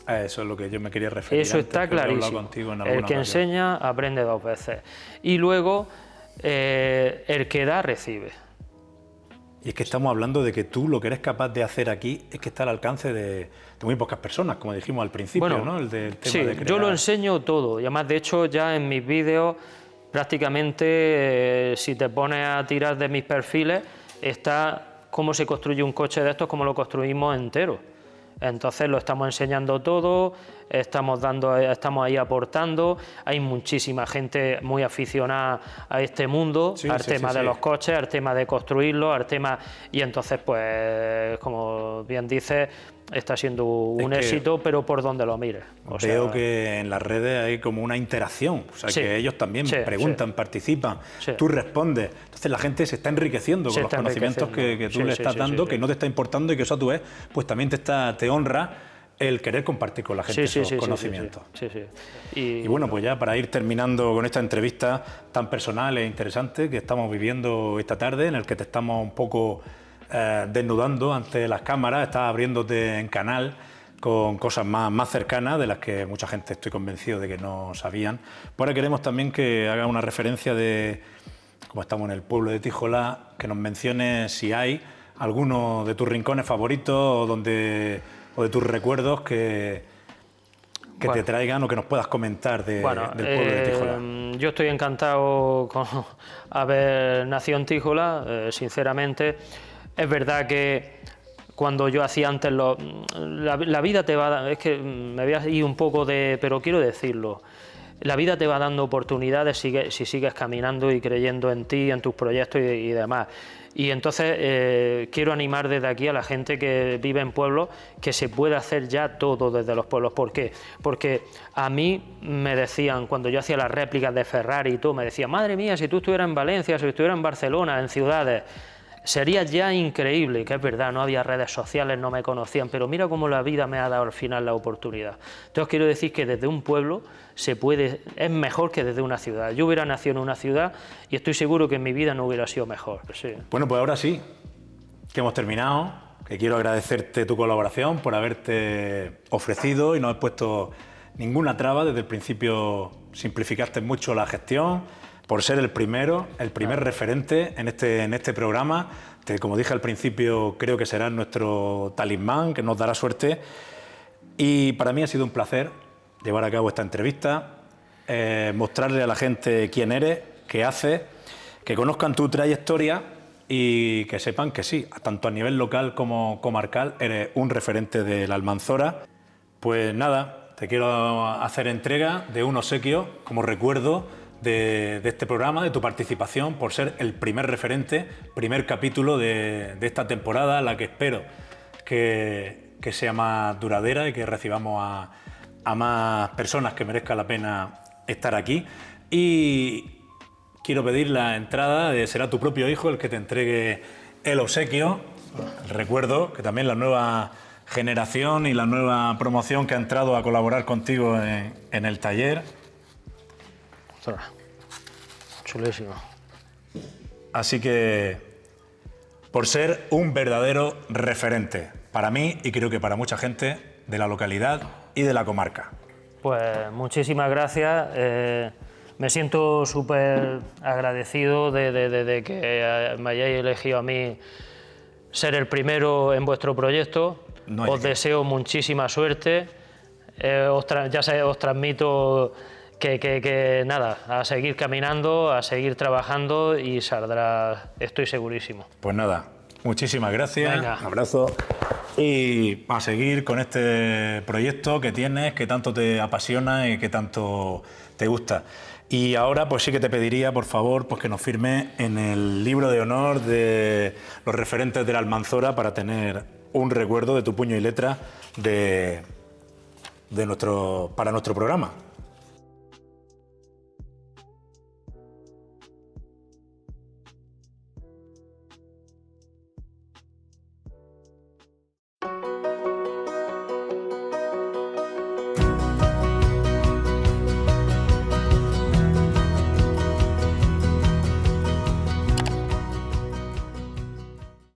Eso es lo que yo me quería referir. Eso antes, está pero he hablado clarísimo. contigo en El alguna que ocasión. enseña aprende 2 veces. Y luego, el que da recibe. Y es que estamos hablando de que tú lo que eres capaz de hacer aquí es que está al alcance de muy pocas personas, como dijimos al principio, Bueno, ¿no? El del tema sí, de crear. yo lo enseño todo. Y además, de hecho, ya en mis vídeos, prácticamente, si te pones a tirar de mis perfiles, está cómo se construye un coche de estos, cómo lo construimos entero. Entonces lo estamos enseñando todo, estamos ahí aportando, hay muchísima gente muy aficionada a este mundo, al tema de los coches, al tema de construirlos, al tema... Y entonces, pues, como bien dices, está siendo un éxito, pero por donde lo mires. Veo que en las redes hay como una interacción, o sea, que ellos también preguntan, participan, tú respondes. Entonces la gente se está enriqueciendo con los conocimientos que tú le estás dando, que no te está importando y que eso a tu vez pues también te honra el querer compartir con la gente esos conocimientos. Y bueno, pues ya para ir terminando con esta entrevista tan personal e interesante que estamos viviendo esta tarde, en el que te estamos un poco desnudando ante las cámaras, estás abriéndote en canal con cosas más cercanas de las que mucha gente estoy convencido de que no sabían. Pues ahora queremos también que haga una referencia de, como estamos en el pueblo de Tíjola, que nos menciones si hay alguno de tus rincones favoritos o de tus recuerdos que te traigan o que nos puedas comentar del pueblo de Tíjola. Yo estoy encantado con haber nacido en Tíjola, sinceramente. Es verdad que cuando yo hacía antes, la vida te va... Es que me voy a ir un poco de... pero quiero decirlo. La vida te va dando oportunidades si sigues caminando y creyendo en ti, en tus proyectos y demás. Y entonces quiero animar desde aquí a la gente que vive en pueblos que se puede hacer ya todo desde los pueblos. ¿Por qué? Porque a mí me decían, cuando yo hacía las réplicas de Ferrari y todo, me decían, madre mía, si tú estuvieras en Valencia, si estuvieras en Barcelona, en ciudades... Sería ya increíble, que es verdad, no había redes sociales, no me conocían, pero mira cómo la vida me ha dado al final la oportunidad. Entonces quiero decir que desde un pueblo es mejor que desde una ciudad. Yo hubiera nacido en una ciudad y estoy seguro que en mi vida no hubiera sido mejor. Bueno, pues ahora sí, que hemos terminado, que quiero agradecerte tu colaboración por haberte ofrecido y no haber puesto ninguna traba. Desde el principio simplificaste mucho la gestión, por ser el primer referente en este programa. Como dije al principio, creo que serás nuestro talismán, que nos dará suerte. Y para mí ha sido un placer llevar a cabo esta entrevista, mostrarle a la gente quién eres, qué haces, que conozcan tu trayectoria y que sepan que sí, tanto a nivel local como comarcal, eres un referente de la Almanzora. Pues nada, te quiero hacer entrega de un obsequio como recuerdo de este programa, de tu participación, por ser el primer referente, primer capítulo de esta temporada, la que espero que sea más duradera y que recibamos a más personas que merezca la pena estar aquí. Y quiero pedir la entrada, será tu propio hijo el que te entregue el obsequio, el recuerdo, que también la nueva generación y la nueva promoción que ha entrado a colaborar contigo en el taller. Chulísimo. Así que, por ser un verdadero referente para mí y creo que para mucha gente de la localidad y de la comarca. Pues muchísimas gracias. Me siento súper agradecido de que me hayáis elegido a mí ser el primero en vuestro proyecto. Os deseo muchísima suerte. Os transmito que nada, a seguir caminando, a seguir trabajando y saldrá, estoy segurísimo. Pues nada, muchísimas gracias. Venga. Un abrazo. Y a seguir con este proyecto que tienes, que tanto te apasiona y que tanto te gusta. Y ahora pues sí que te pediría, por favor, pues que nos firme en el libro de honor de los referentes de la Almanzora para tener un recuerdo de tu puño y letra para nuestro programa.